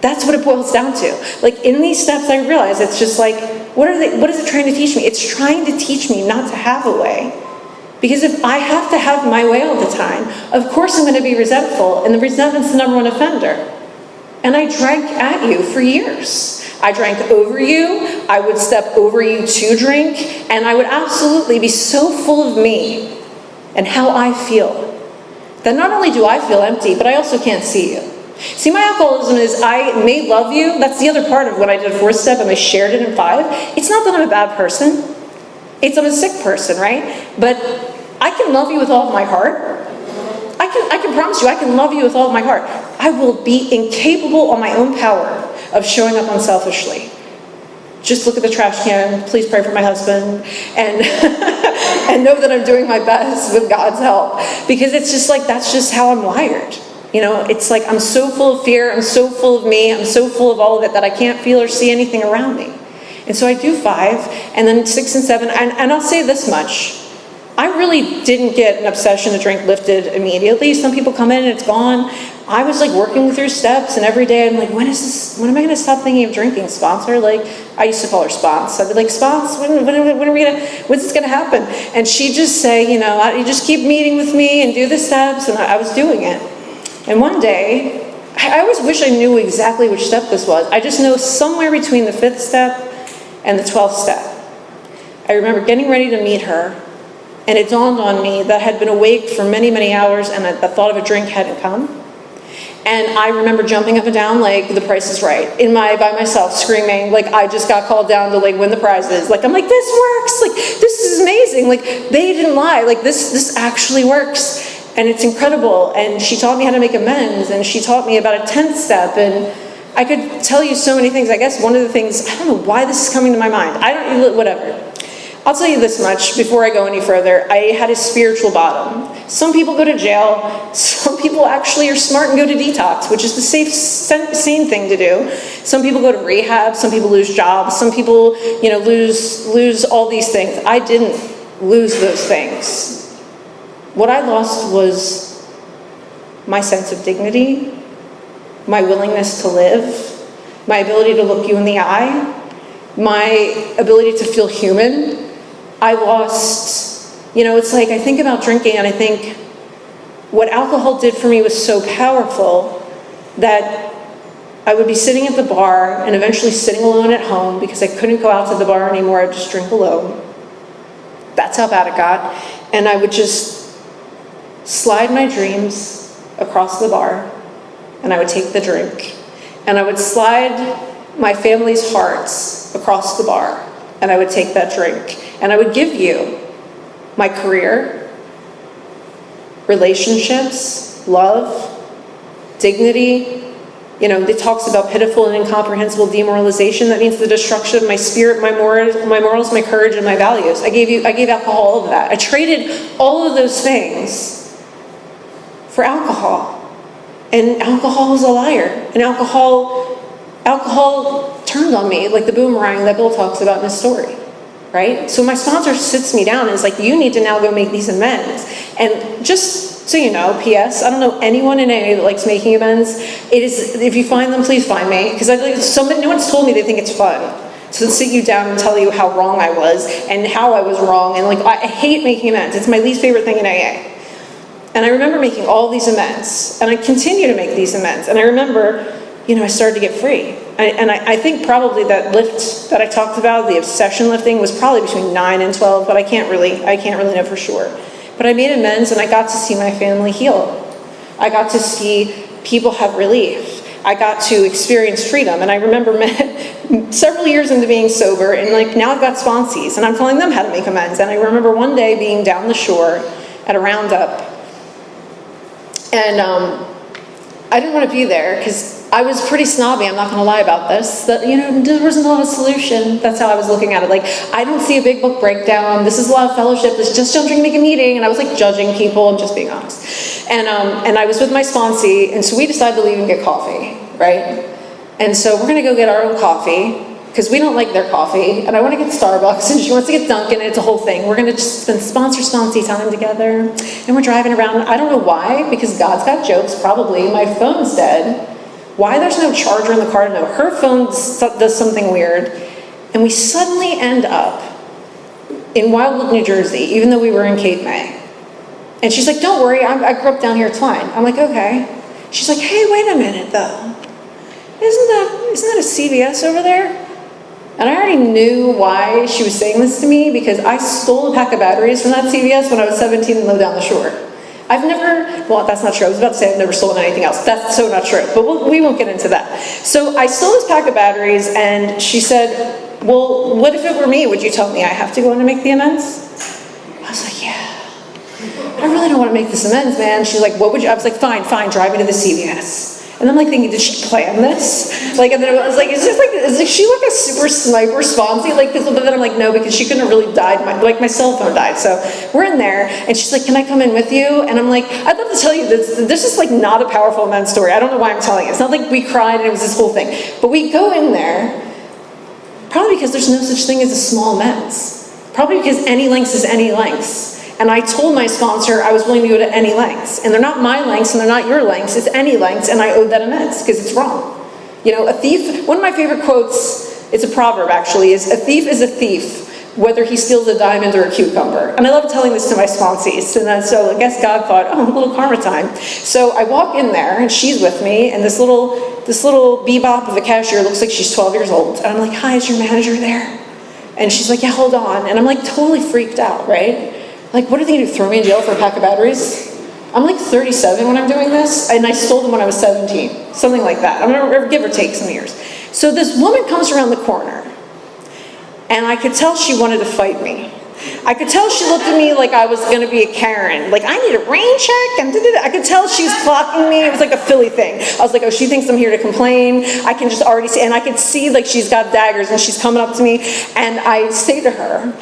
That's what it boils down to. Like, in these steps, I realize it's just like, what is it trying to teach me? It's trying to teach me not to have a way. Because if I have to have my way all the time, of course I'm going to be resentful, and the resentment's the number one offender. And I drank at you for years. I drank over you, I would step over you to drink, and I would absolutely be so full of me and how I feel that not only do I feel empty, but I also can't see you. See, my alcoholism is I may love you. That's the other part of when I did a fourth step and I shared it in 5. It's not that I'm a bad person. It's I'm a sick person, right? But I can love you with all of my heart. I can promise you I can love you with all of my heart. I I will be incapable on my own power of showing up unselfishly. Just look at the trash can, please pray for my husband, and and know that I'm doing my best with God's help. Because it's just like, that's just how I'm wired. You know, it's like I'm so full of fear, I'm so full of me, I'm so full of all of it that I can't feel or see anything around me. And so I do 5, and then 6 and 7, and I'll say this much. I really didn't get an obsession to drink lifted immediately. Some people come in and it's gone. I was like working through steps, and every day I'm like, when am I going to stop thinking of drinking? Sponsor? Like, I used to call her Spons. I'd be like, Spons, when's this going to happen? And she'd just say, you know, you just keep meeting with me and do the steps, and I was doing it. And one day, I always wish I knew exactly which step this was. I just know somewhere between the 5th step and the 12th step. I remember getting ready to meet her, and it dawned on me that I had been awake for many, many hours, and the thought of a drink hadn't come. And I remember jumping up and down like The Price is Right, by myself, screaming like I just got called down to like win the prizes. Like I'm like, this works. Like this is amazing. Like they didn't lie. Like this actually works. And it's incredible. And she taught me how to make amends, and she taught me about a 10th step, and I could tell you so many things. I guess one of the things, I don't know why this is coming to my mind. Whatever. I'll tell you this much before I go any further. I had a spiritual bottom. Some people go to jail. Some people actually are smart and go to detox, which is the sane thing to do. Some people go to rehab. Some people lose jobs. Some people, lose all these things. I didn't lose those things. What I lost was my sense of dignity, my willingness to live, my ability to look you in the eye, my ability to feel human. I lost, it's like I think about drinking and I think what alcohol did for me was so powerful that I would be sitting at the bar and eventually sitting alone at home because I couldn't go out to the bar anymore. I'd just drink alone. That's how bad it got. And I would just slide my dreams across the bar, and I would take the drink. And I would slide my family's hearts across the bar, and I would take that drink. And I would give you my career, relationships, love, dignity. It talks about pitiful and incomprehensible demoralization. That means the destruction of my spirit, my morals, my courage, and my values. I gave alcohol all of that. I traded all of those things for alcohol. And alcohol is a liar. And alcohol turned on me like the boomerang that Bill talks about in his story. Right? So my sponsor sits me down and is like, you need to now go make these amends. And just so you know, P.S., I don't know anyone in AA that likes making amends. If you find them, please find me. Because no one's told me they think it's fun to sit you down and tell you how wrong I was and how I was wrong. And I hate making amends. It's my least favorite thing in AA. And I remember making all these amends. And I continue to make these amends. And I remember, I started to get free. I think probably that lift that I talked about, the obsession lifting, was probably between 9 and 12, but I can't really know for sure. But I made amends, and I got to see my family heal. I got to see people have relief. I got to experience freedom. And I remember several years into being sober, and now I've got sponsees, and I'm telling them how to make amends. And I remember one day being down the shore at a roundup, and I didn't want to be there because I was pretty snobby, I'm not going to lie about this, that, there wasn't a lot of solution. That's how I was looking at it. I don't see a big book breakdown. This is a lot of fellowship. This is just don't drink, make a meeting. And I was judging people and just being honest. And I was with my sponsee, and so we decided to leave and get coffee, right? And so we're going to go get our own coffee because we don't like their coffee. And I want to get Starbucks, and she wants to get Dunkin', and it's a whole thing. We're going to just spend sponsee time together. And we're driving around. I don't know why, because God's got jokes, probably. My phone's dead. Why there's no charger in the car to know. Her phone does something weird. And we suddenly end up in Wildwood, New Jersey, even though we were in Cape May. And she's like, don't worry, I grew up down here, it's fine. I'm like, okay. She's like, hey, wait a minute though. Isn't that a CVS over there? And I already knew why she was saying this to me because I stole a pack of batteries from that CVS when I was 17 and lived down the shore. That's not true. I was about to say I've never stolen anything else. That's so not true. But we won't get into that. So I stole this pack of batteries, and she said, well, what if it were me? Would you tell me I have to go in and make the amends? I was like, yeah. I really don't want to make this amends, man. She's like, what would you? I was like, fine, drive me to the CVS. And I'm like thinking, did she plan this? Like, and then I was like, is she like a super sniper sponsee? Like, but then I'm like, no, because she couldn't have really died. My cell phone died. So we're in there, and she's like, can I come in with you? And I'm like, I'd love to tell you this is like not a powerful men's story. I don't know why I'm telling it. It's not like we cried and it was this whole thing. But we go in there, probably because there's no such thing as a small men's. Probably because any lengths is any lengths. And I told my sponsor I was willing to go to any lengths. And they're not my lengths and they're not your lengths, it's any lengths, and I owed that immense because it's wrong. You know, a thief, one of my favorite quotes, it's a proverb actually, is a thief, whether he steals a diamond or a cucumber. And I love telling this to my sponsees. And so I guess God thought, oh, a little karma time. So I walk in there and she's with me, and this little bebop of a cashier looks like she's 12 years old. And I'm like, hi, is your manager there? And she's like, yeah, hold on. And I'm like totally freaked out, right? Like, what are they gonna do, throw me in jail for a pack of batteries? I'm like 37 when I'm doing this, and I stole them when I was 17, something like that. I'm gonna give or take some years. So this woman comes around the corner, and I could tell she wanted to fight me. I could tell she looked at me like I was gonna be a Karen. Like, I need a rain check, and da-da-da. I could tell she was clocking me. It was like a Philly thing. I was like, oh, she thinks I'm here to complain. I can just already see, and I could see like she's got daggers, and she's coming up to me, and I say to her,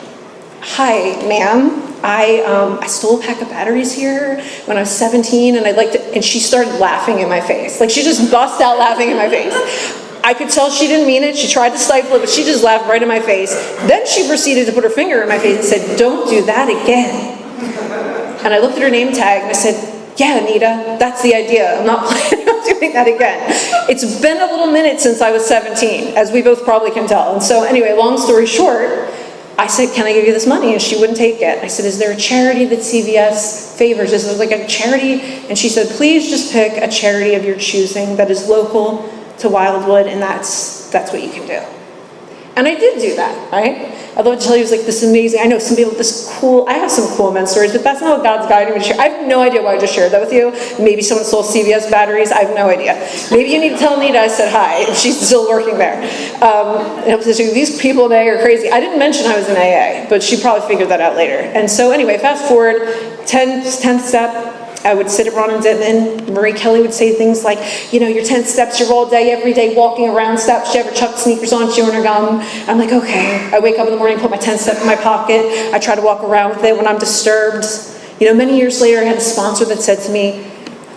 hi, ma'am. I stole a pack of batteries here when I was 17, and I'd like to, and she started laughing in my face. Like, she just bust out laughing in my face. I could tell she didn't mean it. She tried to stifle it, but she just laughed right in my face. Then she proceeded to put her finger in my face and said, don't do that again. And I looked at her name tag and I said, yeah, Anita, that's the idea. I'm not planning on doing that again. It's been a little minute since I was 17, as we both probably can tell. And so anyway, long story short, I said, can I give you this money? And she wouldn't take it. I said, is there a charity that CVS favors? Is there like a charity? And she said, please just pick a charity of your choosing that is local to Wildwood, and that's what you can do. And I did do that, right? I'd love to tell you, it was like this amazing, I know some people, I have some cool men's stories, but that's not what God's guiding me to share. I have no idea why I just shared that with you. Maybe someone stole CVS batteries, I have no idea. Maybe you need to tell Anita I said hi, if she's still working there. These people in AA are crazy. I didn't mention I was in AA, but she probably figured that out later. And so anyway, fast forward, 10th step, I would sit at Ron and Denton. Marie Kelly would say things like, you know, your 10 steps, you're all day, every day walking around steps. She ever chuck sneakers on, chewing her gum. I'm like, okay. I wake up in the morning, put my 10 step in my pocket. I try to walk around with it when I'm disturbed. You know, many years later, I had a sponsor that said to me,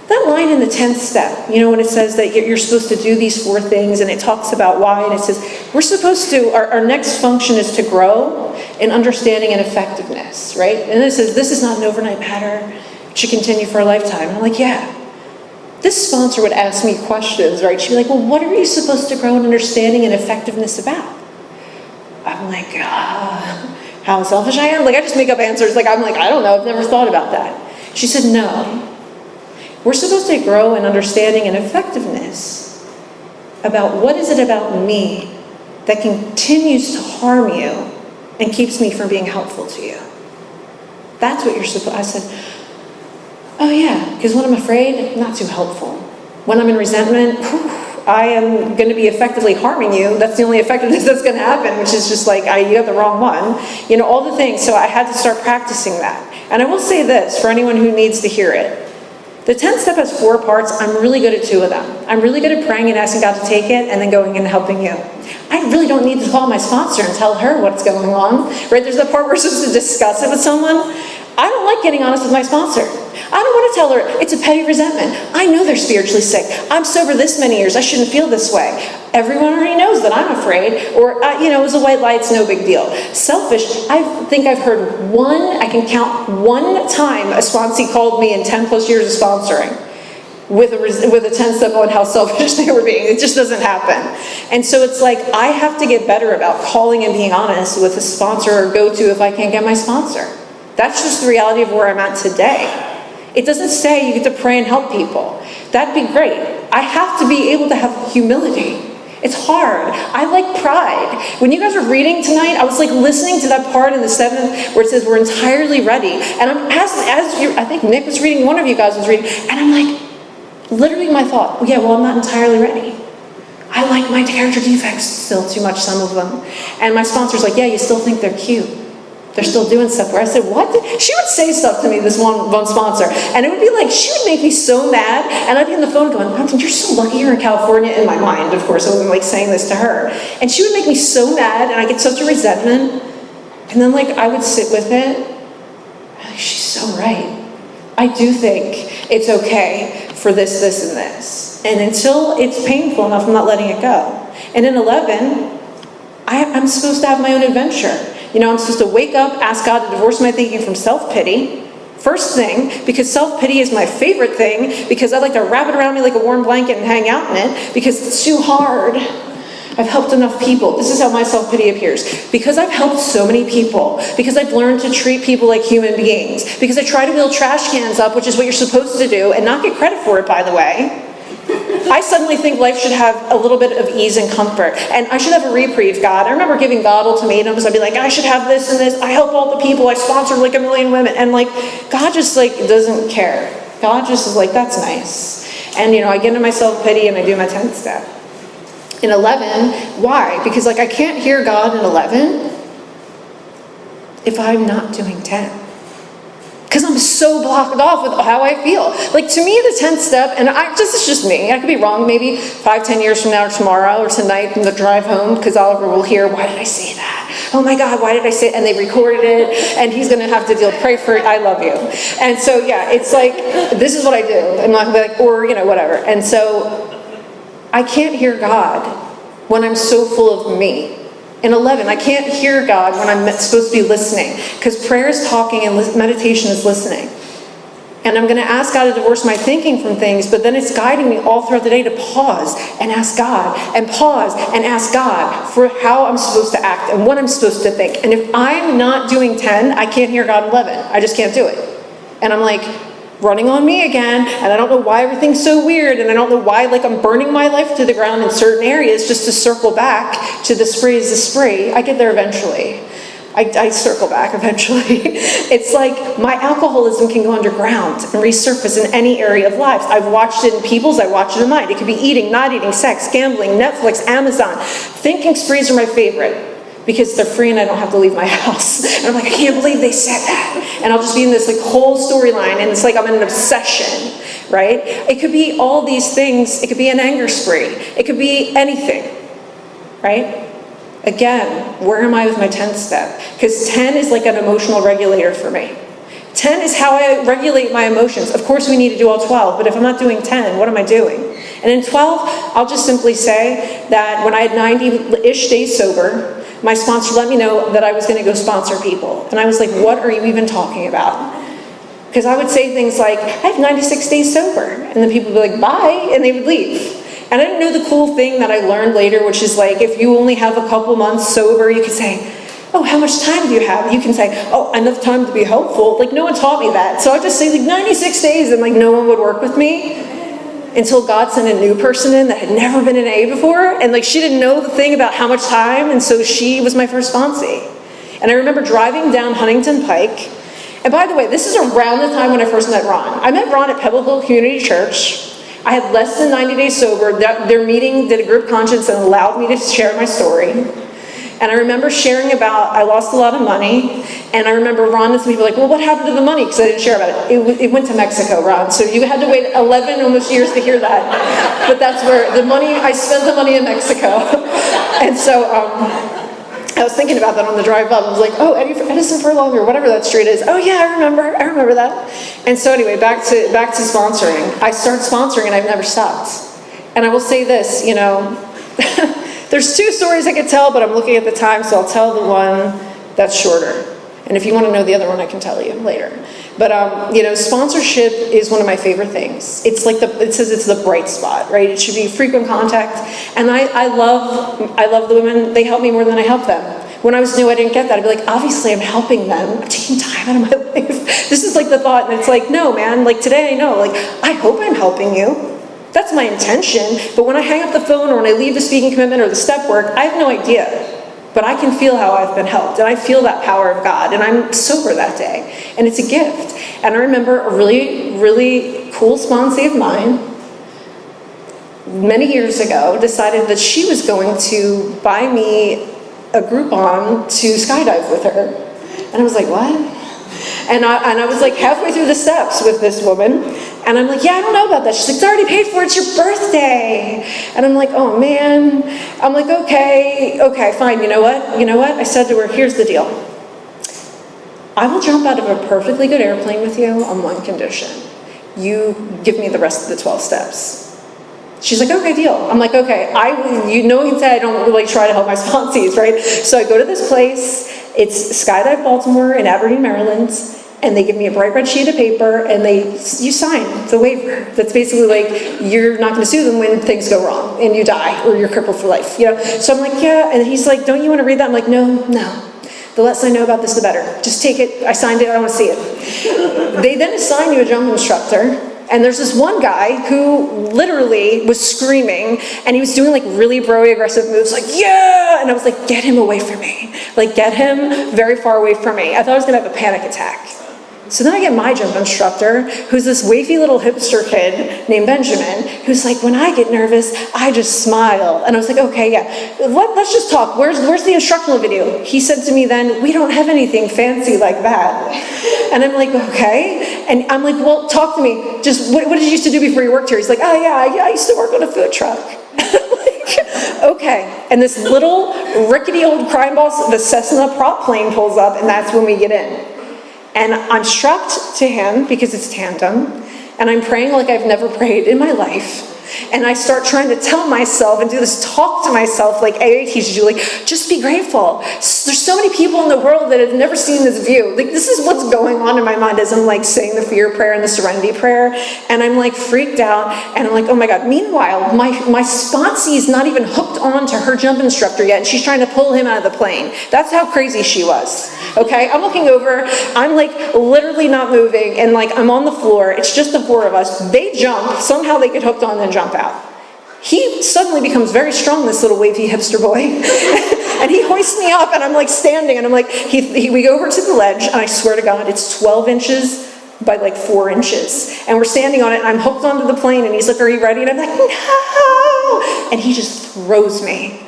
that line in the 10th step, you know, when it says that you're supposed to do these 4 things, and it talks about why, and it says, we're supposed to, our next function is to grow in understanding and effectiveness, right? And it says, this is not an overnight matter. Should continue for a lifetime. And I'm like, yeah. This sponsor would ask me questions, right? She'd be like, well, what are you supposed to grow in understanding and effectiveness about? I'm like, how selfish I am? Like, I just make up answers. Like, I'm like, I don't know. I've never thought about that. She said, no. We're supposed to grow in understanding and effectiveness about what is it about me that continues to harm you and keeps me from being helpful to you. That's what you're supposed. I said, oh yeah, because when I'm afraid, not too helpful. When I'm in resentment, I am going to be effectively harming you. That's the only effectiveness that's going to happen, which is just like, you got the wrong one. You know, all the things. So I had to start practicing that. And I will say this, for anyone who needs to hear it. The 10th step has 4 parts. I'm really good at 2 of them. I'm really good at praying and asking God to take it and then going and helping you. I really don't need to call my sponsor and tell her what's going on. Right? There's the part where we're supposed to discuss it with someone. I don't like getting honest with my sponsor. I don't want to tell her it's a petty resentment. I know they're spiritually sick. I'm sober this many years. I shouldn't feel this way. Everyone already knows that I'm afraid, or, it was a white lie, it's no big deal. Selfish, I think I've heard I can count one time a sponsee called me in 10 plus years of sponsoring with a 10 step on how selfish they were being. It just doesn't happen. And so it's like, I have to get better about calling and being honest with a sponsor or go-to if I can't get my sponsor. That's just the reality of where I'm at today. It doesn't say you get to pray and help people. That'd be great. I have to be able to have humility. It's hard. I like pride. When you guys were reading tonight, I was like listening to that part in the 7th where it says we're entirely ready. And I'm I think Nick was reading, one of you guys was reading, and I'm like, literally my thought, I'm not entirely ready. I like my character defects still too much, some of them. And my sponsor's like, yeah, you still think they're cute. they're still doing stuff. Where I said, what? She would say stuff to me, this one sponsor, and it would be like, she would make me so mad, and I'd be on the phone going, you're so lucky you're in California, in my mind, of course, I wasn't like saying this to her. And she would make me so mad, and I get such a resentment, and then like I would sit with it, like, she's so right. I do think it's okay for this, this, and this. And until it's painful enough, I'm not letting it go. And in 11, I'm supposed to have my own adventure. You know, I'm supposed to wake up, ask God to divorce my thinking from self-pity. First thing, because self-pity is my favorite thing, because I like to wrap it around me like a warm blanket and hang out in it, because it's too hard. I've helped enough people. This is how my self-pity appears. Because I've helped so many people, because I've learned to treat people like human beings, because I try to wheel trash cans up, which is what you're supposed to do, and not get credit for it, by the way. I suddenly think life should have a little bit of ease and comfort. And I should have a reprieve, God. I remember giving God ultimatums. I'd be like, I should have this and this. I help all the people. I sponsored like 1 million women. And like, God just like doesn't care. God just is like, that's nice. And you know, I get into my self-pity and I do my 10th step. In 11, why? Because like I can't hear God in 11 if I'm not doing 10. Because I'm so blocked off with how I feel. Like to me, the 10th step, and this is just me, I could be wrong, maybe 5-10 years from now or tomorrow or tonight in the drive home, because Oliver will hear, why did I say that? Oh my God, why did I say it? And they recorded it, and he's going to have to pray for it, I love you. And so yeah, it's like, this is what I do. I'm not going to be like, or you know, whatever. And so I can't hear God when I'm so full of me. In 11, I can't hear God when I'm supposed to be listening, because prayer is talking and meditation is listening. And I'm going to ask God to divorce my thinking from things, but then it's guiding me all throughout the day to pause and ask God, and pause and ask God for how I'm supposed to act and what I'm supposed to think. And if I'm not doing 10, I can't hear God in 11. I just can't do it. And I'm like, running on me again, and I don't know why everything's so weird, and I don't know why like I'm burning my life to the ground in certain areas just to circle back to the spree is the spree. I get there eventually. I circle back eventually. It's like my alcoholism can go underground and resurface in any area of life. I've watched it in people's, I watched it in mine. It could be eating, not eating, sex, gambling, Netflix, Amazon. Thinking sprees are my favorite, because they're free and I don't have to leave my house. And I'm like, I can't believe they said that. And I'll just be in this like whole storyline, and it's like I'm in an obsession, right? It could be all these things. It could be an anger spree. It could be anything, right? Again, where am I with my 10th step? Because 10 is like an emotional regulator for me. 10 is how I regulate my emotions. Of course we need to do all 12, but if I'm not doing 10, what am I doing? And in 12, I'll just simply say that when I had 90-ish days sober, my sponsor let me know that I was going to go sponsor people. And I was like, what are you even talking about? Because I would say things like, I have 96 days sober. And then people would be like, bye, and they would leave. And I didn't know the cool thing that I learned later, which is like, if you only have a couple months sober, you could say, oh, how much time do you have? You can say, oh, enough time to be helpful. Like, no one taught me that. So I'd just say like 96 days, and like no one would work with me. Until God sent a new person in that had never been in AA before, and like she didn't know the thing about how much time, and so she was my first sponsee. And I remember driving down Huntington Pike, and by the way, this is around the time when I first met Ron. I met Ron at Pebble Hill Community Church. I had less than 90 days sober. Their meeting did a group conscience and allowed me to share my story. And I remember sharing about, I lost a lot of money, and I remember Ron and some people were like, well, what happened to the money? Because I didn't share about it. It went to Mexico, Ron, so you had to wait 11 almost years to hear that. But that's where the money, I spent the money in Mexico. And so I was thinking about that on the drive up. I was like, oh, Edison Furlong, or whatever that street is. Oh yeah, I remember that. And so anyway, back to sponsoring. I started sponsoring and I've never stopped. And I will say this, you know, there's 2 stories I could tell, but I'm looking at the time, so I'll tell the one that's shorter. And if you want to know the other one, I can tell you later. But you know, sponsorship is one of my favorite things. It's like it says it's the bright spot, right? It should be frequent contact. And I love the women. They help me more than I help them. When I was new, I didn't get that. I'd be like, obviously I'm helping them. I'm taking time out of my life. This is like the thought, and it's like, no, man. Like today, I know. Like I hope I'm helping you. That's my intention. But when I hang up the phone, or when I leave the speaking commitment or the step work, I have no idea. But I can feel how I've been helped, and I feel that power of God, and I'm sober that day, and it's a gift. And I remember a really, really cool sponsee of mine, many years ago, decided that she was going to buy me a Groupon to skydive with her. And I was like, what? And I was like halfway through the steps with this woman, and I'm like, yeah, I don't know about that. She's like, it's already paid for, it's your birthday. And I'm like, oh man. I'm like, okay, fine, you know what? I said to her, here's the deal. I will jump out of a perfectly good airplane with you on one condition. You give me the rest of the 12 steps. She's like, okay, deal. I'm like, okay, you know you said I don't really try to help my sponsees, right? So I go to this place, it's Skydive Baltimore in Aberdeen, Maryland, and they give me a bright red sheet of paper, and you sign the waiver. That's basically like, you're not gonna sue them when things go wrong, and you die, or you're crippled for life, So I'm like, yeah, and he's like, don't you wanna read that? I'm like, no. The less I know about this, the better. Just take it, I signed it, I wanna see it. They then assign you a jump instructor, and there's this one guy who literally was screaming, and he was doing like really broy aggressive moves, like, yeah! And I was like, get him away from me. Like, get him very far away from me. I thought I was gonna have a panic attack. So then I get my jump instructor, who's this wavy little hipster kid named Benjamin, who's like, when I get nervous, I just smile. And I was like, okay, yeah, let's just talk. Where's the instructional video? He said to me then, we don't have anything fancy like that. And I'm like, okay. And I'm like, well, talk to me. Just, what did you used to do before you worked here? He's like, oh yeah, I used to work on a food truck. Okay. And this little rickety old crime boss, the Cessna prop plane pulls up, and that's when we get in. And I'm strapped to him because it's tandem, and I'm praying like I've never prayed in my life. And I start trying to tell myself and do this talk to myself like AA teaches you, like, just be grateful. There's so many people in the world that have never seen this view. Like, this is what's going on in my mind as I'm like saying the fear prayer and the serenity prayer, and I'm like freaked out, and I'm like, oh my God. Meanwhile, my sponsee is not even hooked on to her jump instructor yet, and she's trying to pull him out of the plane. That's how crazy she was. Okay, I'm looking over, I'm like literally not moving, and like I'm on the floor, it's just the four of us. They jump, somehow they get hooked on and jump out. He suddenly becomes very strong, this little wavy hipster boy, and he hoists me up, and I'm like standing, and I'm like, we go over to the ledge, and I swear to God, it's 12 inches by like 4 inches, and we're standing on it, and I'm hooked onto the plane, and he's like, are you ready? And I'm like, no, and he just throws me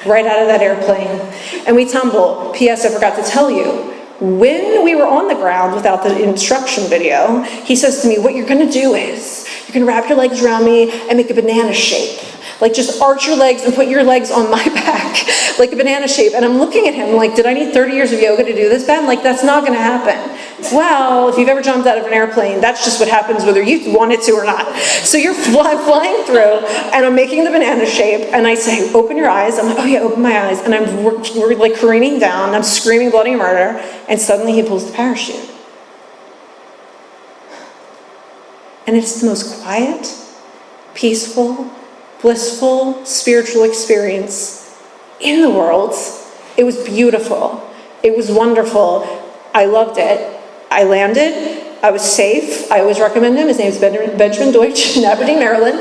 right out of that airplane, and we tumble. P.S. I forgot to tell you, when we were on the ground without the instruction video, he says to me, what you're gonna do is, you're gonna wrap your legs around me and make a banana shape. Like, just arch your legs and put your legs on my back, like a banana shape. And I'm looking at him like, did I need 30 years of yoga to do this, Ben? Like, that's not gonna happen. Well, if you've ever jumped out of an airplane, that's just what happens whether you want it to or not. So you're flying through, and I'm making the banana shape, and I say, open your eyes. I'm like, oh yeah, open my eyes. And we're like careening down, I'm screaming bloody murder, and suddenly he pulls the parachute. And it's the most quiet, peaceful, blissful, spiritual experience in the world. It was beautiful. It was wonderful. I loved it. I landed. I was safe. I always recommend him. His name is Benjamin Deutsch in Aberdeen, Maryland.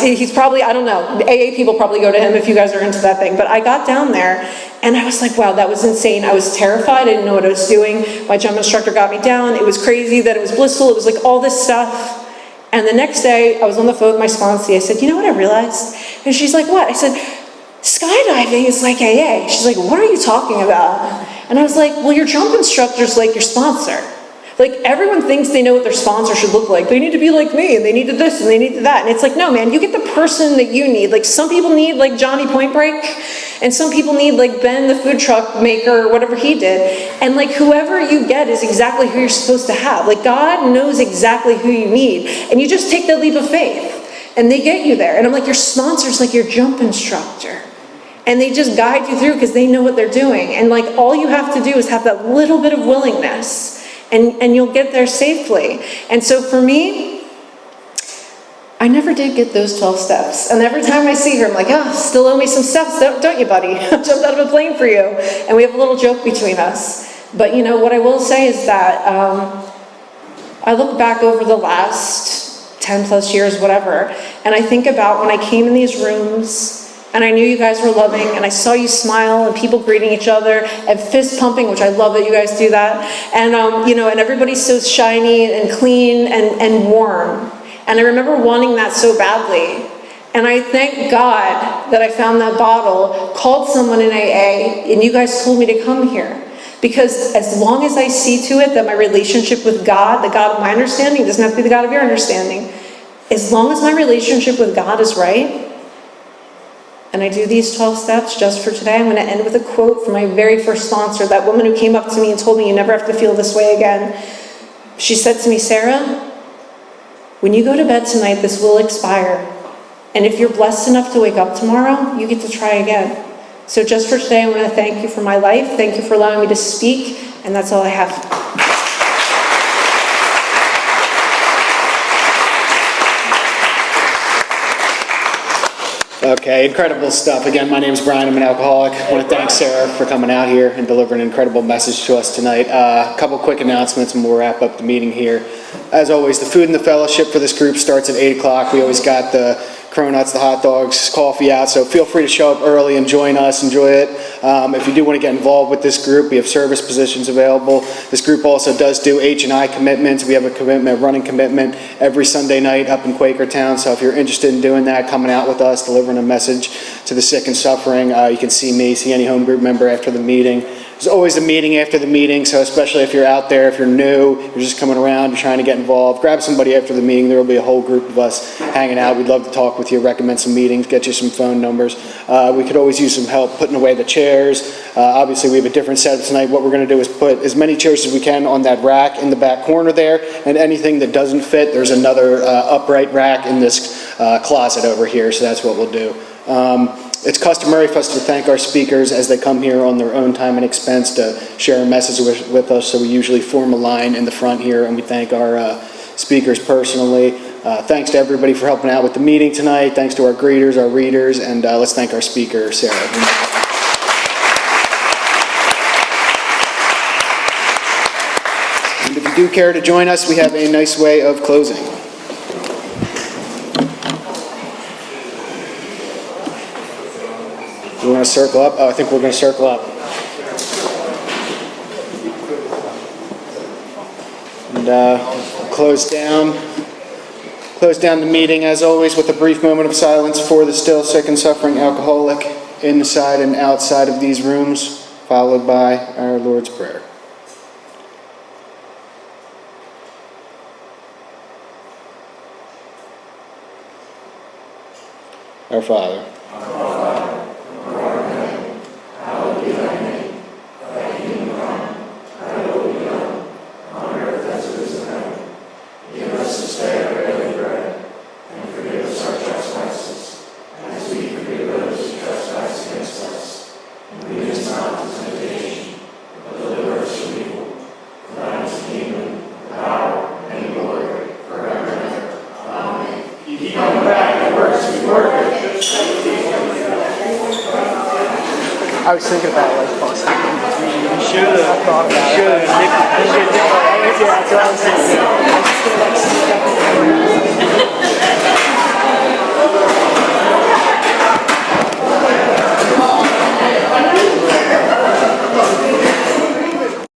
He's probably, I don't know, AA people probably go to him if you guys are into that thing. But I got down there, and I was like, wow, that was insane. I was terrified. I didn't know what I was doing. My jump instructor got me down. It was crazy that it was blissful. It was like all this stuff. And the next day, I was on the phone with my sponsee. I said, you know what I realized? And she's like, what? I said, skydiving is like AA. She's like, what are you talking about? And I was like, well, your jump instructor's like your sponsor. Like, everyone thinks they know what their sponsor should look like. They need to be like me, and they need to this, and they need to that. And it's like, no, man, you get the person that you need. Like, some people need like Johnny Point Break, and some people need like Ben, the food truck maker, or whatever he did. And like, whoever you get is exactly who you're supposed to have. Like, God knows exactly who you need. And you just take that leap of faith, and they get you there. And I'm like, your sponsor's like your jump instructor. And they just guide you through because they know what they're doing. And like, all you have to do is have that little bit of willingness, and you'll get there safely. And so for me, I never did get those 12 steps. And every time I see her, I'm like, oh, still owe me some steps, don't you, buddy? I jumped out of a plane for you. And we have a little joke between us. But you know, what I will say is that I look back over the last 10 plus years, whatever, and I think about when I came in these rooms, and I knew you guys were loving, and I saw you smile, and people greeting each other, and fist pumping, which I love that you guys do that, and you know, and everybody's so shiny and clean and warm, and I remember wanting that so badly, and I thank God that I found that bottle, called someone in AA, and you guys told me to come here, Because as long as I see to it that my relationship with God, the God of my understanding, doesn't have to be the God of your understanding, as long as my relationship with God is right, and I do these 12 steps just for today, I'm going to end with a quote from my very first sponsor, that woman who came up to me and told me, you never have to feel this way again. She said to me, Sarah, when you go to bed tonight, this will expire. And if you're blessed enough to wake up tomorrow, you get to try again. So just for today, I want to thank you for my life. Thank you for allowing me to speak. And that's all I have. Okay, incredible stuff. Again, my name is Brian. I'm an alcoholic. I want to thank Sarah for coming out here and delivering an incredible message to us tonight. A couple quick announcements and we'll wrap up the meeting here. As always, the food and the fellowship for this group starts at 8 o'clock. We always got the cronuts, the hot dogs, coffee out, so feel free to show up early and join us, enjoy it. If you do want to get involved with this group, we have service positions available. This group also does do H&I commitments. We have a commitment, running commitment every Sunday night up in Quakertown, so if you're interested in doing that, coming out with us, delivering a message to the sick and suffering, you can see me, see any home group member after the meeting. There's always a meeting after the meeting, so especially if you're out there, if you're new, you're just coming around, you're trying to get involved, grab somebody after the meeting. There will be a whole group of us hanging out. We'd love to talk with you, recommend some meetings, get you some phone numbers. We could always use some help putting away the chairs. Obviously, we have a different setup tonight. What we're going to do is put as many chairs as we can on that rack in the back corner there, and anything that doesn't fit, there's another upright rack in this closet over here, so that's what we'll do. It's customary for us to thank our speakers as they come here on their own time and expense to share a message with us, so we usually form a line in the front here and we thank our speakers personally. Thanks to everybody for helping out with the meeting tonight. Thanks to our greeters, our readers, and let's thank our speaker, Sarah. And if you do care to join us, we have a nice way of closing. You want to circle up? Oh, I think we're going to circle up. And close down the meeting, as always, with a brief moment of silence for the still sick and suffering alcoholic inside and outside of these rooms, followed by our Lord's Prayer. Our Father, I was thinking about like Boston. You should have. I thought about it.